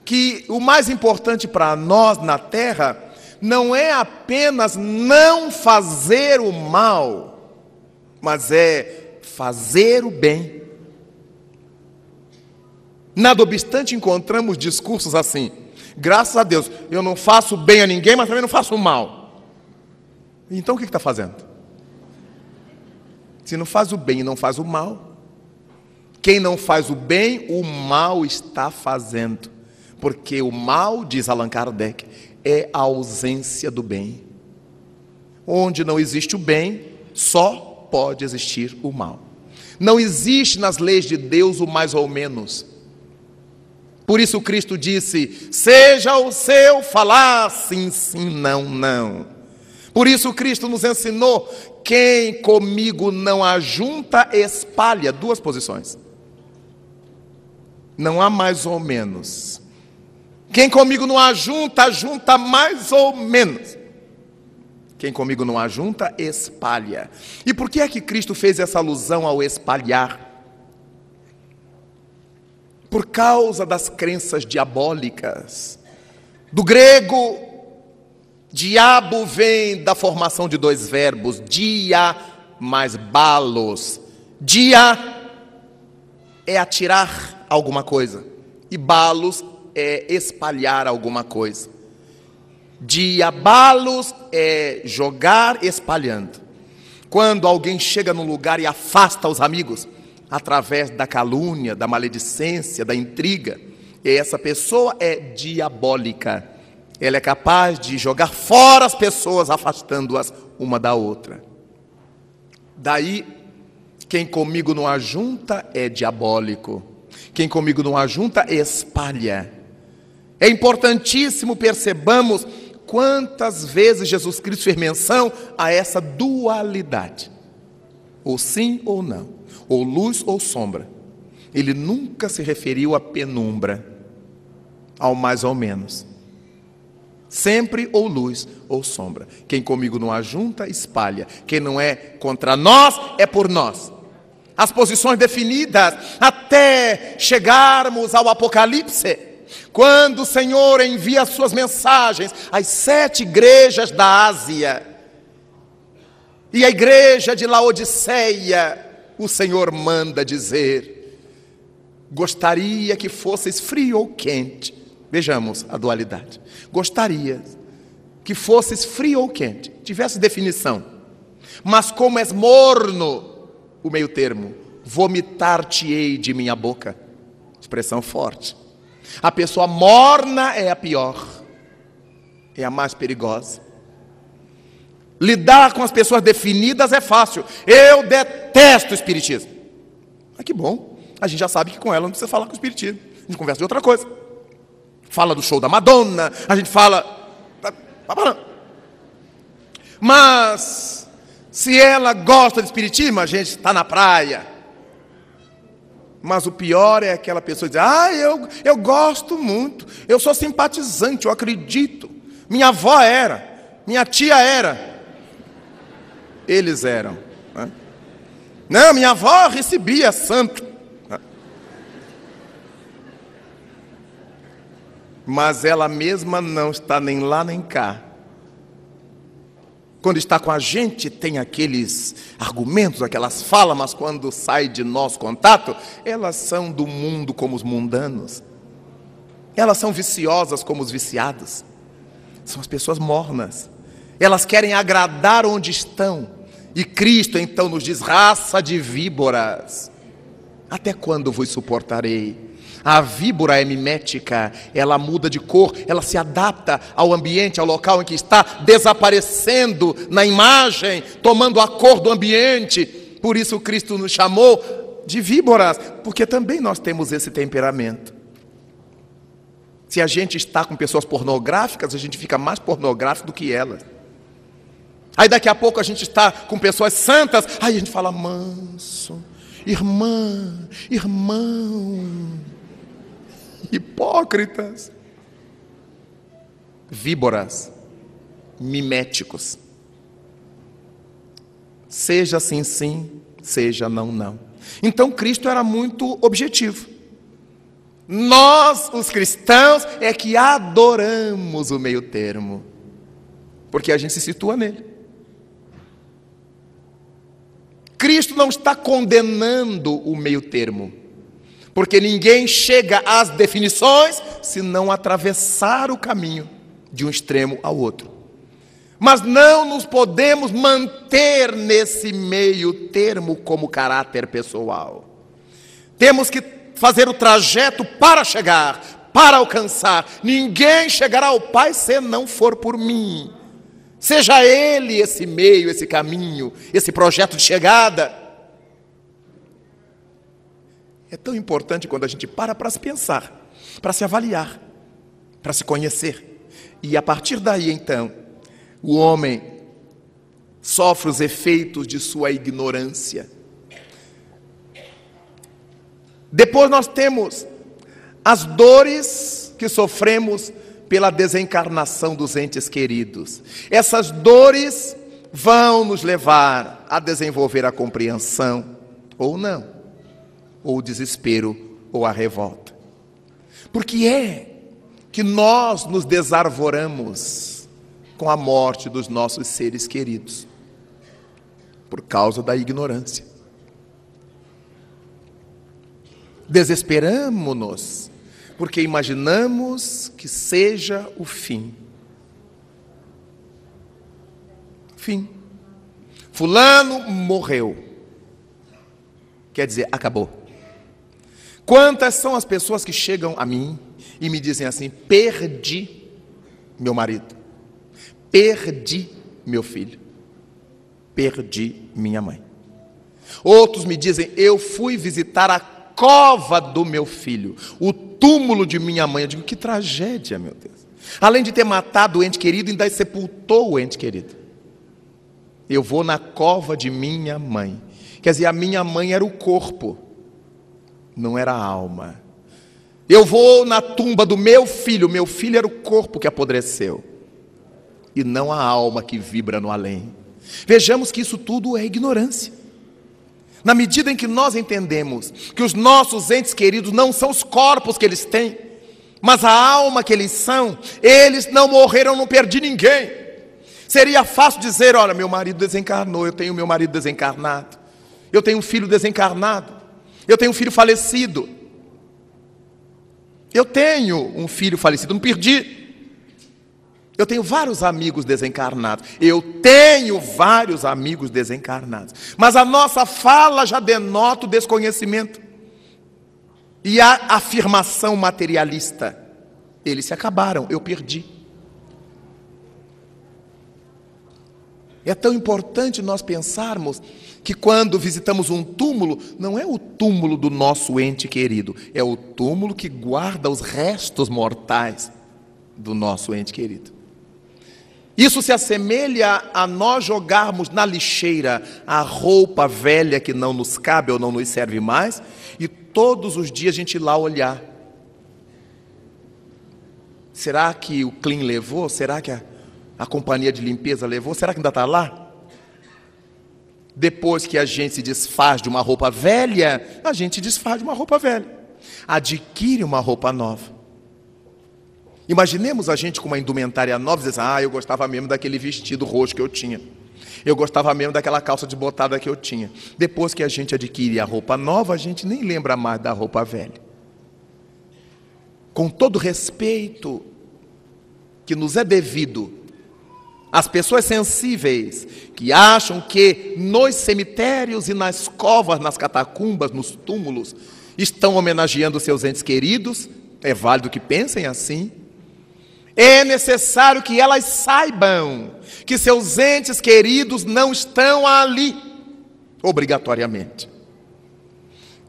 que o mais importante para nós na Terra não é apenas não fazer o mal, mas é fazer o bem. Nada obstante, encontramos discursos assim, graças a Deus, eu não faço bem a ninguém, mas também não faço mal. Então o que está fazendo? Se não faz o bem e não faz o mal, quem não faz o bem, o mal está fazendo. Porque o mal, diz Allan Kardec, é a ausência do bem. Onde não existe o bem, só pode existir o mal. Não existe nas leis de Deus o mais ou menos. Por isso Cristo disse, seja o seu falar, sim, sim, não, não. Por isso Cristo nos ensinou, quem comigo não ajunta, espalha. Duas posições. Não há mais ou menos. Quem comigo não ajunta, ajunta mais ou menos. Quem comigo não ajunta, espalha. E por que é que Cristo fez essa alusão ao espalhar? Por causa das crenças diabólicas. Do grego, diabo vem da formação de dois verbos, dia mais balos. Dia é atirar alguma coisa e balos é espalhar alguma coisa. Diabalos é jogar espalhando. Quando alguém chega num lugar e afasta os amigos através da calúnia, da maledicência, da intriga, essa pessoa é diabólica. Ela é capaz de jogar fora as pessoas, afastando-as uma da outra. Daí, quem comigo não ajunta é diabólico. Quem comigo não ajunta espalha. É importantíssimo percebamos quantas vezes Jesus Cristo fez menção a essa dualidade. Ou sim ou não. Ou luz ou sombra. Ele nunca se referiu à penumbra, ao mais ou menos. Sempre ou luz ou sombra. Quem comigo não ajunta, espalha. Quem não é contra nós, é por nós. As posições definidas até chegarmos ao Apocalipse, quando o Senhor envia as suas mensagens às 7 igrejas da Ásia, e a igreja de Laodiceia, o Senhor manda dizer: gostaria que fosseis frio ou quente. Vejamos a dualidade. Gostaria que fosses frio ou quente, tivesse definição. Mas como és morno, o meio termo, vomitar-te-ei de minha boca. Expressão forte. A pessoa morna é a pior, é a mais perigosa. Lidar com as pessoas definidas é fácil. Eu detesto o espiritismo. Ah, que bom, a gente já sabe que com ela não precisa falar com o espiritismo. A gente conversa de outra coisa. Fala do show da Madonna, a gente fala... Mas, se ela gosta de espiritismo, a gente está na praia. Mas o pior é aquela pessoa dizer: eu gosto muito, eu sou simpatizante, eu acredito. Minha avó era, minha tia era. Eles eram. Né? Não, minha avó recebia santo. Mas ela mesma não está nem lá nem cá. Quando está com a gente, tem aqueles argumentos, aquelas falas, mas quando sai de nosso contato, elas são do mundo como os mundanos. Elas são viciosas como os viciados. São as pessoas mornas. Elas querem agradar onde estão. E Cristo então nos diz: raça de víboras, até quando vos suportarei? A víbora é mimética, ela muda de cor, ela se adapta ao ambiente, ao local em que está, desaparecendo na imagem, tomando a cor do ambiente. Por isso Cristo nos chamou de víboras, porque também nós temos esse temperamento. Se a gente está com pessoas pornográficas, a gente fica mais pornográfico do que elas. Aí daqui a pouco a gente está com pessoas santas, aí a gente fala: manso, irmã, irmão. Hipócritas, víboras, miméticos. Seja sim, sim, seja não, não. Então Cristo era muito objetivo. Nós, os cristãos, é que adoramos o meio termo, porque a gente se situa nele. Cristo não está condenando o meio termo, porque ninguém chega às definições se não atravessar o caminho de um extremo ao outro. Mas não nos podemos manter nesse meio termo como caráter pessoal. Temos que fazer o trajeto para chegar, para alcançar. Ninguém chegará ao Pai se não for por mim. Seja Ele esse meio, esse caminho, esse projeto de chegada. É tão importante quando a gente para se pensar, para se avaliar, para se conhecer. E a partir daí, então, o homem sofre os efeitos de sua ignorância. Depois nós temos as dores que sofremos pela desencarnação dos entes queridos. Essas dores vão nos levar a desenvolver a compreensão, ou não. Ou o desespero, ou a revolta. Por que é que nós nos desarvoramos com a morte dos nossos seres queridos, por causa da ignorância. Desesperamo-nos, porque imaginamos que seja o fim. Fim. Fulano morreu. Quer dizer, acabou. Quantas são as pessoas que chegam a mim e me dizem assim: perdi meu marido, perdi meu filho, perdi minha mãe. Outros me dizem: eu fui visitar a cova do meu filho, o túmulo de minha mãe. Eu digo: que tragédia, meu Deus. Além de ter matado o ente querido, ainda sepultou o ente querido. Eu vou na cova de minha mãe. Quer dizer, a minha mãe era o corpo, não era a alma. Eu vou na tumba do meu filho era o corpo que apodreceu, e não a alma que vibra no além. Vejamos que isso tudo é ignorância. Na medida em que nós entendemos que os nossos entes queridos não são os corpos que eles têm, mas a alma que eles são, eles não morreram, não perdi ninguém. Seria fácil dizer: olha, meu marido desencarnou, eu tenho meu marido desencarnado, eu tenho um filho desencarnado, eu tenho um filho falecido, eu tenho um filho falecido, não perdi. Eu tenho vários amigos desencarnados. Eu tenho vários amigos desencarnados. Mas a nossa fala já denota o desconhecimento e a afirmação materialista. Eles se acabaram, eu perdi. É tão importante nós pensarmos que quando visitamos um túmulo, não é o túmulo do nosso ente querido, é o túmulo que guarda os restos mortais do nosso ente querido. Isso se assemelha a nós jogarmos na lixeira a roupa velha que não nos cabe ou não nos serve mais, e todos os dias a gente ir lá olhar. Será que o Clean levou? Será que a companhia de limpeza levou? Será que ainda está lá? Depois que a gente se desfaz de uma roupa velha, a gente desfaz de uma roupa velha, adquire uma roupa nova. Imaginemos a gente com uma indumentária nova e dizer: ah, eu gostava mesmo daquele vestido roxo que eu tinha, eu gostava mesmo daquela calça de botada que eu tinha. Depois que a gente adquire a roupa nova, a gente nem lembra mais da roupa velha. Com todo respeito que nos é devido às pessoas sensíveis que acham que nos cemitérios e nas covas, nas catacumbas, nos túmulos, estão homenageando seus entes queridos, é válido que pensem assim. É necessário que elas saibam que seus entes queridos não estão ali, obrigatoriamente.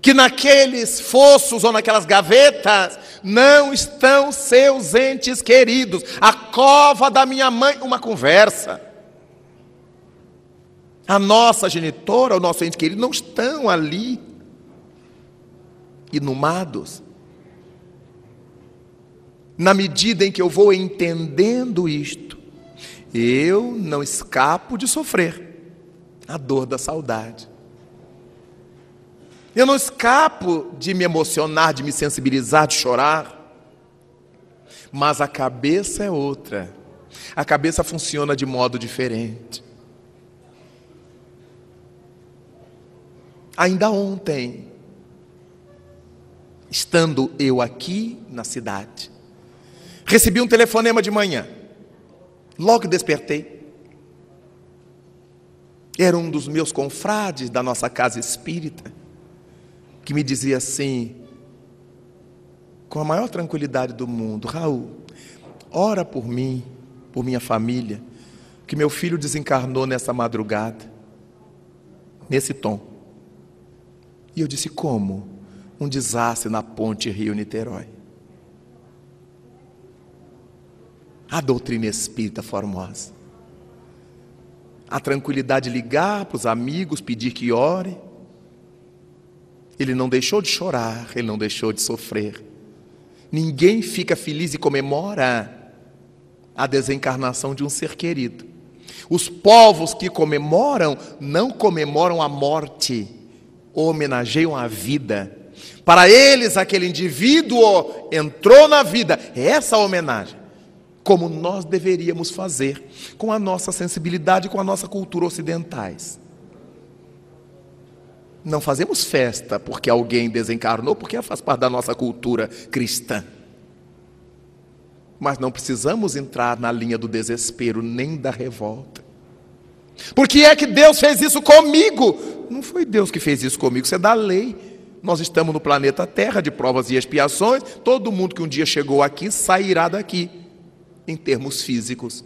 Que naqueles fossos ou naquelas gavetas não estão seus entes queridos. A cova da minha mãe, uma conversa. A nossa genitora, o nosso ente querido não estão ali, inumados. Na medida em que eu vou entendendo isto, eu não escapo de sofrer a dor da saudade. Eu não escapo de me emocionar, de me sensibilizar, de chorar. Mas a cabeça é outra. A cabeça funciona de modo diferente. Ainda ontem, estando eu aqui na cidade, recebi um telefonema de manhã. Logo que despertei, era um dos meus confrades da nossa casa espírita, que me dizia assim, com a maior tranquilidade do mundo: Raul, ora por mim, por minha família, que meu filho desencarnou nessa madrugada, nesse tom. E eu disse: como? Um desastre na ponte Rio-Niterói. A doutrina espírita formosa. A tranquilidade de ligar para os amigos, pedir que ore. Ele não deixou de chorar, ele não deixou de sofrer. Ninguém fica feliz e comemora a desencarnação de um ser querido. Os povos que comemoram, não comemoram a morte, homenageiam a vida. Para eles, aquele indivíduo entrou na vida. É essa a homenagem. Como nós deveríamos fazer com a nossa sensibilidade, com a nossa cultura ocidentais. Não fazemos festa porque alguém desencarnou, porque faz parte da nossa cultura cristã. Mas não precisamos entrar na linha do desespero, nem da revolta. Por que é que Deus fez isso comigo? Não foi Deus que fez isso comigo, isso é da lei. Nós estamos no planeta Terra de provas e expiações. Todo mundo que um dia chegou aqui sairá daqui, em termos físicos.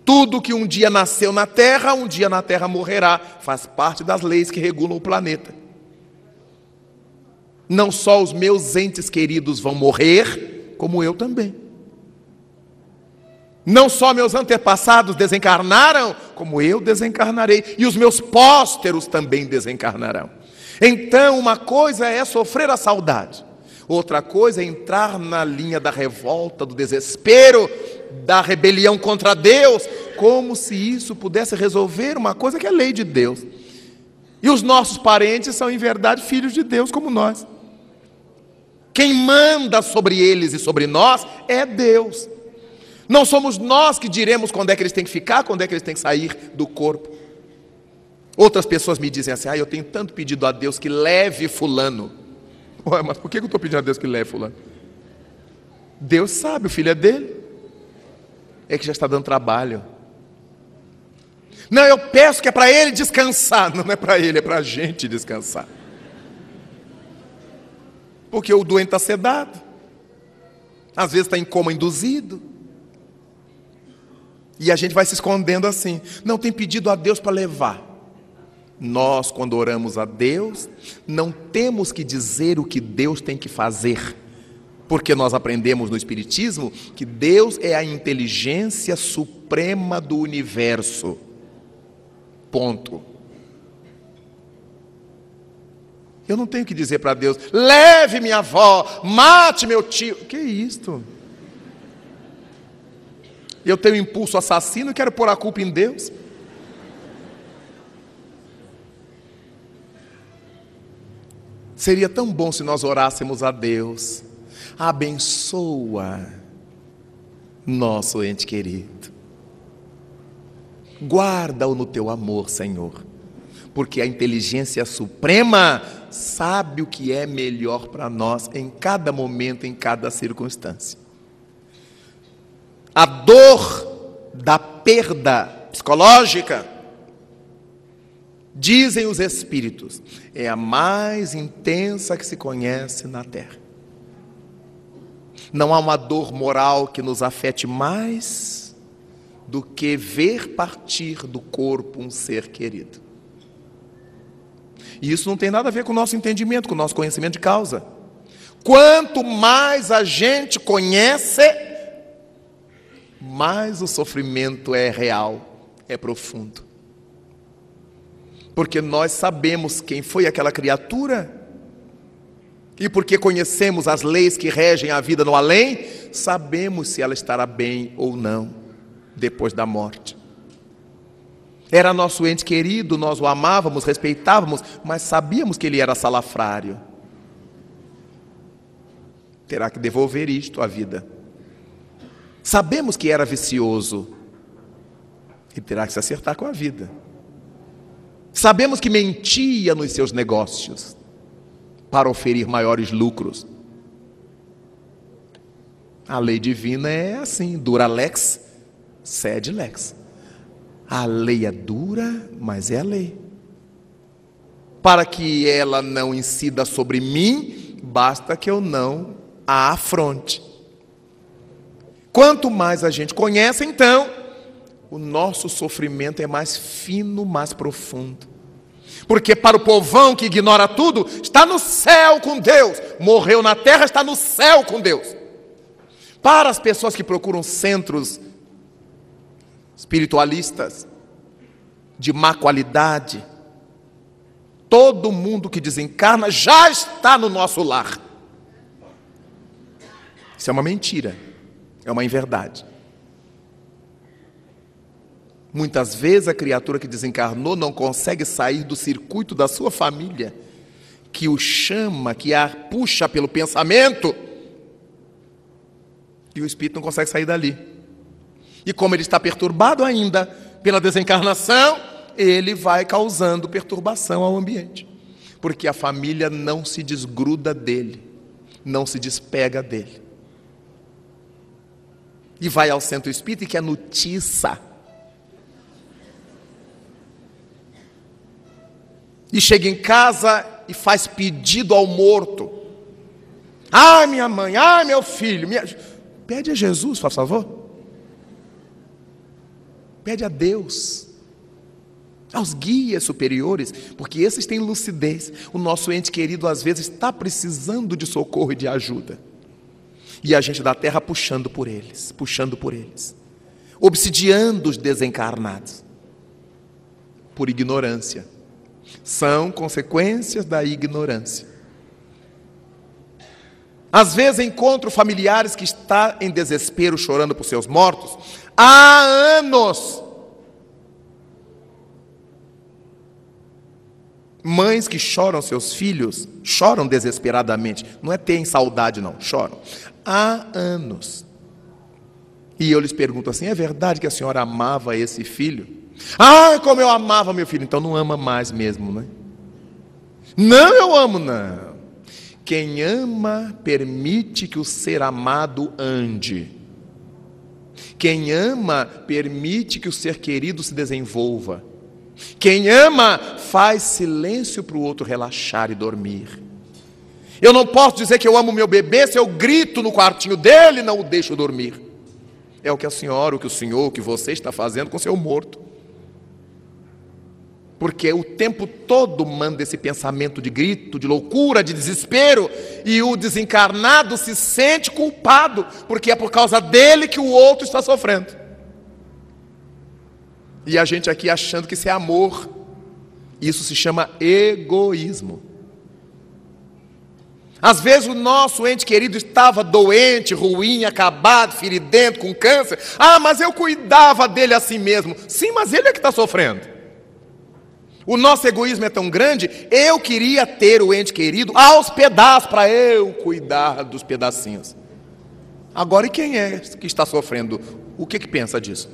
Tudo que um dia nasceu na Terra, um dia na Terra morrerá. Faz parte das leis que regulam o planeta. Não só os meus entes queridos vão morrer, como eu também. Não só meus antepassados desencarnaram, como eu desencarnarei. E os meus pósteros também desencarnarão. Então, uma coisa é sofrer a saudade. Outra coisa é entrar na linha da revolta, do desespero, da rebelião contra Deus, como se isso pudesse resolver uma coisa que é lei de Deus. E os nossos parentes são, em verdade, filhos de Deus como nós. Quem manda sobre eles e sobre nós é Deus. Não somos nós que diremos quando é que eles têm que ficar, quando é que eles têm que sair do corpo. Outras pessoas me dizem assim: eu tenho tanto pedido a Deus que leve fulano. Ué, mas por que eu estou pedindo a Deus que leve fulano? Deus sabe, o filho é dele. É que já está dando trabalho. Não, eu peço que é para ele descansar. Não é para ele, é para a gente descansar. Porque o doente está sedado. Às vezes está em coma induzido. E a gente vai se escondendo assim. Não, tem pedido a Deus para levar. Nós, quando oramos a Deus, não temos que dizer o que Deus tem que fazer. Porque nós aprendemos no Espiritismo que Deus é a inteligência suprema do universo. Ponto. Eu não tenho que dizer para Deus: leve minha avó, mate meu tio. Que isto? Eu tenho impulso assassino e quero pôr a culpa em Deus? Seria tão bom se nós orássemos a Deus: abençoa nosso ente querido, guarda-o no teu amor, Senhor, porque a inteligência suprema sabe o que é melhor para nós em cada momento, em cada circunstância. A dor da perda psicológica, dizem os espíritos, é a mais intensa que se conhece na Terra. Não há uma dor moral que nos afete mais do que ver partir do corpo um ser querido. E isso não tem nada a ver com o nosso entendimento, com o nosso conhecimento de causa. Quanto mais a gente conhece, mais o sofrimento é real, é profundo. Porque nós sabemos quem foi aquela criatura, e porque conhecemos as leis que regem a vida no além, sabemos se ela estará bem ou não depois da morte. Era nosso ente querido, nós o amávamos, respeitávamos, mas sabíamos que ele era salafrário. Terá que devolver isto à vida. Sabemos que era vicioso e terá que se acertar com a vida. Sabemos que mentia nos seus negócios para oferir maiores lucros. A lei divina é assim: dura lex, sed lex. A lei é dura, mas é a lei. Para que ela não incida sobre mim, basta que eu não a afronte. Quanto mais a gente conhece, então, o nosso sofrimento é mais fino, mais profundo. Porque para o povão que ignora tudo, está no céu com Deus. Morreu na terra, está no céu com Deus. Para as pessoas que procuram centros espiritualistas de má qualidade, todo mundo que desencarna já está no nosso lar. Isso é uma mentira, é uma inverdade. Muitas vezes a criatura que desencarnou não consegue sair do circuito da sua família, que o chama, que a puxa pelo pensamento, e o espírito não consegue sair dali. E como ele está perturbado ainda pela desencarnação, ele vai causando perturbação ao ambiente. Porque a família não se desgruda dele, não se despega dele. E vai ao centro espírita e quer notícia. E chega em casa e faz pedido ao morto. Ai, minha mãe, ai, meu filho. Pede a Jesus, por favor. Pede a Deus, aos guias superiores, porque esses têm lucidez. O nosso ente querido às vezes está precisando de socorro e de ajuda. E a gente da terra puxando por eles, obsidiando os desencarnados, por ignorância. São consequências da ignorância. Às vezes encontro familiares que estão em desespero, chorando por seus mortos, há anos. Mães que choram seus filhos, choram desesperadamente. Não é ter saudade, não, choram. Há anos. E eu lhes pergunto assim, é verdade que a senhora amava esse filho? Ah, como eu amava meu filho. Então não ama mais mesmo, né? Não, eu amo, não. Quem ama, permite que o ser amado ande. Quem ama, permite que o ser querido se desenvolva. Quem ama, faz silêncio para o outro relaxar e dormir. Eu não posso dizer que eu amo meu bebê se eu grito no quartinho dele e não o deixo dormir. É o que a senhora, o que o senhor, o que você está fazendo com seu morto. Porque o tempo todo manda esse pensamento de grito, de loucura, de desespero, e o desencarnado se sente culpado, porque é por causa dele que o outro está sofrendo. E a gente aqui achando que isso é amor. Isso se chama egoísmo. Às vezes o nosso ente querido estava doente, ruim, acabado, feridento, com câncer. Ah, mas eu cuidava dele assim mesmo. Sim, mas ele é que está sofrendo. O nosso egoísmo é tão grande, eu queria ter o ente querido aos pedaços, para eu cuidar dos pedacinhos. Agora, e quem é que está sofrendo? O que pensa disso?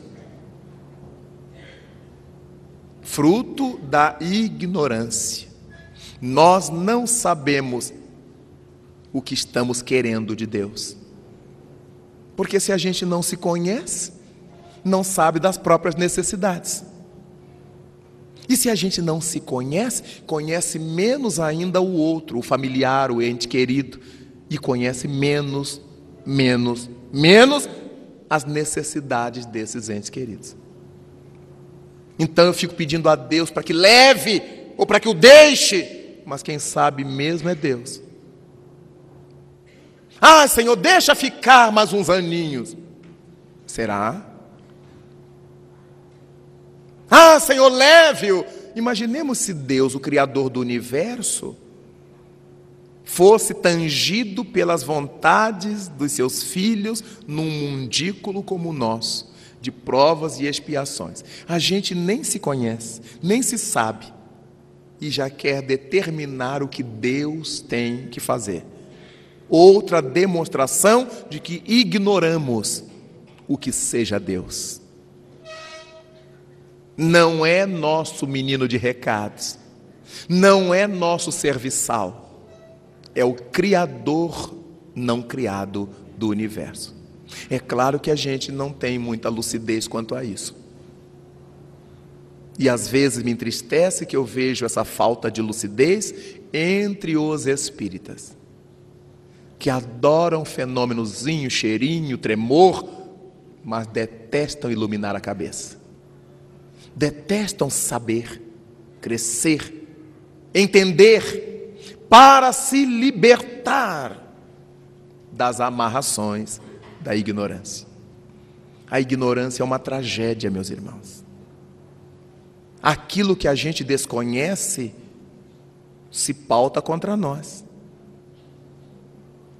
Fruto da ignorância. Nós não sabemos o que estamos querendo de Deus. Porque se a gente não se conhece, não sabe das próprias necessidades. E se a gente não se conhece, conhece menos ainda o outro, o familiar, o ente querido, e conhece menos as necessidades desses entes queridos. Então eu fico pedindo a Deus para que leve, ou para que o deixe, mas quem sabe mesmo é Deus. Ah, Senhor, deixa ficar mais uns aninhos. Será? Ah, Senhor, leve-o. Imaginemos se Deus, o Criador do universo, fosse tangido pelas vontades dos seus filhos num mundículo como o nosso, de provas e expiações. A gente nem se conhece, nem se sabe, e já quer determinar o que Deus tem que fazer. Outra demonstração de que ignoramos o que seja Deus. Não é nosso menino de recados, não é nosso serviçal, é o Criador não criado do universo. É claro que a gente não tem muita lucidez quanto a isso. E às vezes me entristece que eu vejo essa falta de lucidez entre os espíritas, que adoram fenômenozinho, cheirinho, tremor, mas detestam iluminar a cabeça. Detestam saber, crescer, entender, para se libertar das amarrações da ignorância. A ignorância é uma tragédia, meus irmãos. Aquilo que a gente desconhece se pauta contra nós.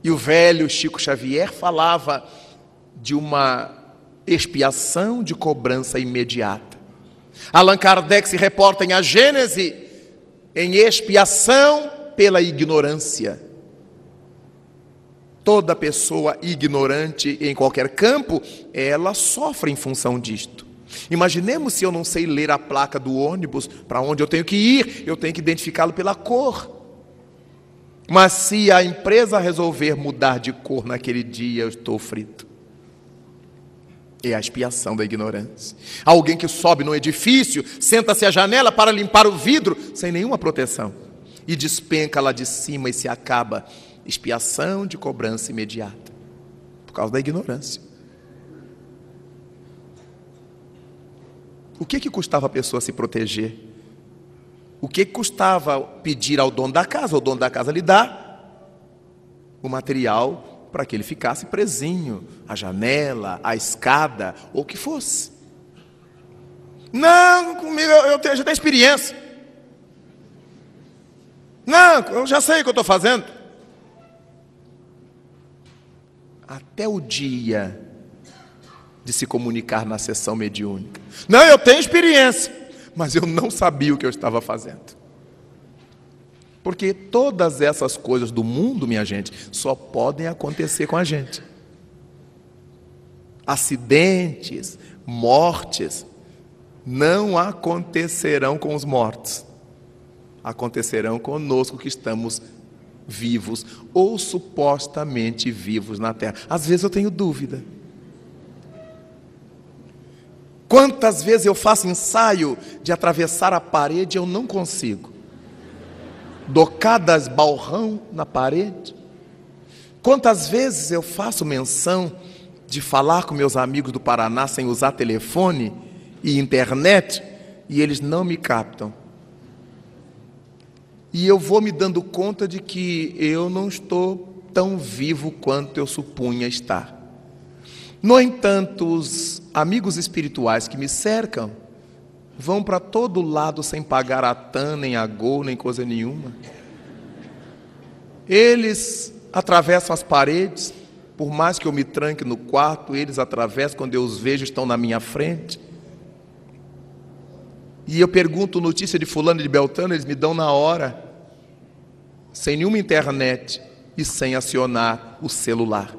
E o velho Chico Xavier falava de uma expiação de cobrança imediata. Allan Kardec se reporta em A Gênese, em expiação pela ignorância. Toda pessoa ignorante em qualquer campo, ela sofre em função disto. Imaginemos se eu não sei ler a placa do ônibus, para onde eu tenho que ir, eu tenho que identificá-lo pela cor. Mas se a empresa resolver mudar de cor naquele dia, eu estou frito. É a expiação da ignorância. Alguém que sobe num edifício, senta-se à janela para limpar o vidro, sem nenhuma proteção, e despenca lá de cima e se acaba. Expiação de cobrança imediata, por causa da ignorância. O que custava a pessoa se proteger? O que custava pedir ao dono da casa? O dono da casa lhe dá o material para que ele ficasse presinho, a janela, a escada, ou o que fosse. Não, comigo eu já tenho experiência. Não, eu já sei o que eu estou fazendo. Até o dia de se comunicar na sessão mediúnica. Não, eu tenho experiência, mas eu não sabia o que eu estava fazendo. Porque todas essas coisas do mundo, minha gente, só podem acontecer com a gente. Acidentes, mortes, não acontecerão com os mortos. Acontecerão conosco que estamos vivos, ou supostamente vivos na terra. Às vezes eu tenho dúvida. Quantas vezes eu faço ensaio de atravessar a parede e eu não consigo. Dou cada esbalrão na parede. Quantas vezes eu faço menção de falar com meus amigos do Paraná sem usar telefone e internet e eles não me captam. E eu vou me dando conta de que eu não estou tão vivo quanto eu supunha estar. No entanto, os amigos espirituais que me cercam vão para todo lado sem pagar a TAM, nem a Gol, nem coisa nenhuma. Eles atravessam as paredes, por mais que eu me tranque no quarto, eles atravessam, quando eu os vejo, estão na minha frente. E eu pergunto notícia de fulano e de beltrano, eles me dão na hora, sem nenhuma internet e sem acionar o celular.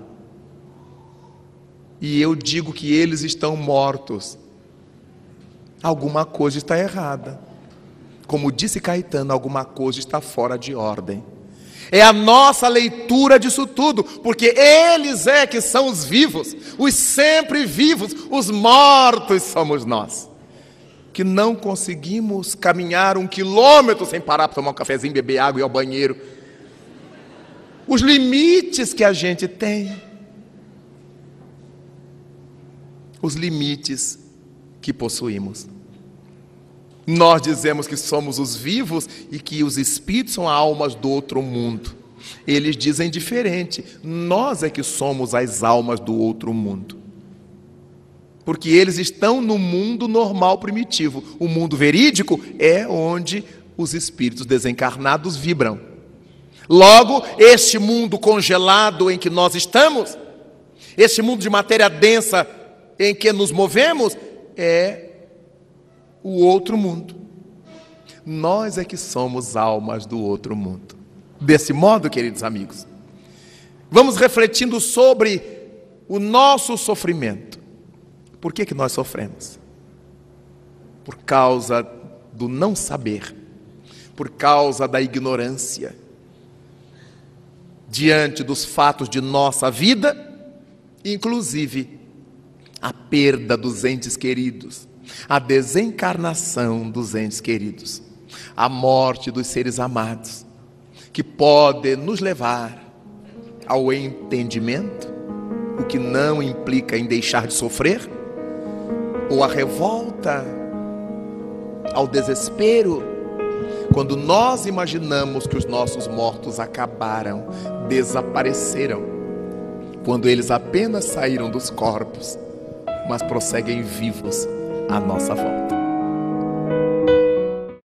E eu digo que eles estão mortos. Alguma coisa está errada. Como disse Caetano, alguma coisa está fora de ordem. É a nossa leitura disso tudo, porque eles é que são os vivos, os sempre vivos, os mortos somos nós, que não conseguimos caminhar 1 quilômetro sem parar para tomar um cafezinho, beber água e ir ao banheiro. Os limites que a gente tem. Os limites que possuímos. Nós dizemos que somos os vivos e que os espíritos são almas do outro mundo. Eles dizem diferente. Nós é que somos as almas do outro mundo. Porque eles estão no mundo normal primitivo. O mundo verídico é onde os espíritos desencarnados vibram. Logo, este mundo congelado em que nós estamos, este mundo de matéria densa em que nos movemos, é o outro mundo. Nós é que somos almas do outro mundo. Desse modo, queridos amigos, vamos refletindo sobre o nosso sofrimento. Por que nós sofremos? Por causa do não saber, por causa da ignorância, diante dos fatos de nossa vida, inclusive a perda dos entes queridos, a desencarnação dos entes queridos, a morte dos seres amados, que pode nos levar ao entendimento, o que não implica em deixar de sofrer, ou a revolta, ao desespero, quando nós imaginamos que os nossos mortos acabaram, desapareceram, quando eles apenas saíram dos corpos, mas prosseguem vivos à nossa volta.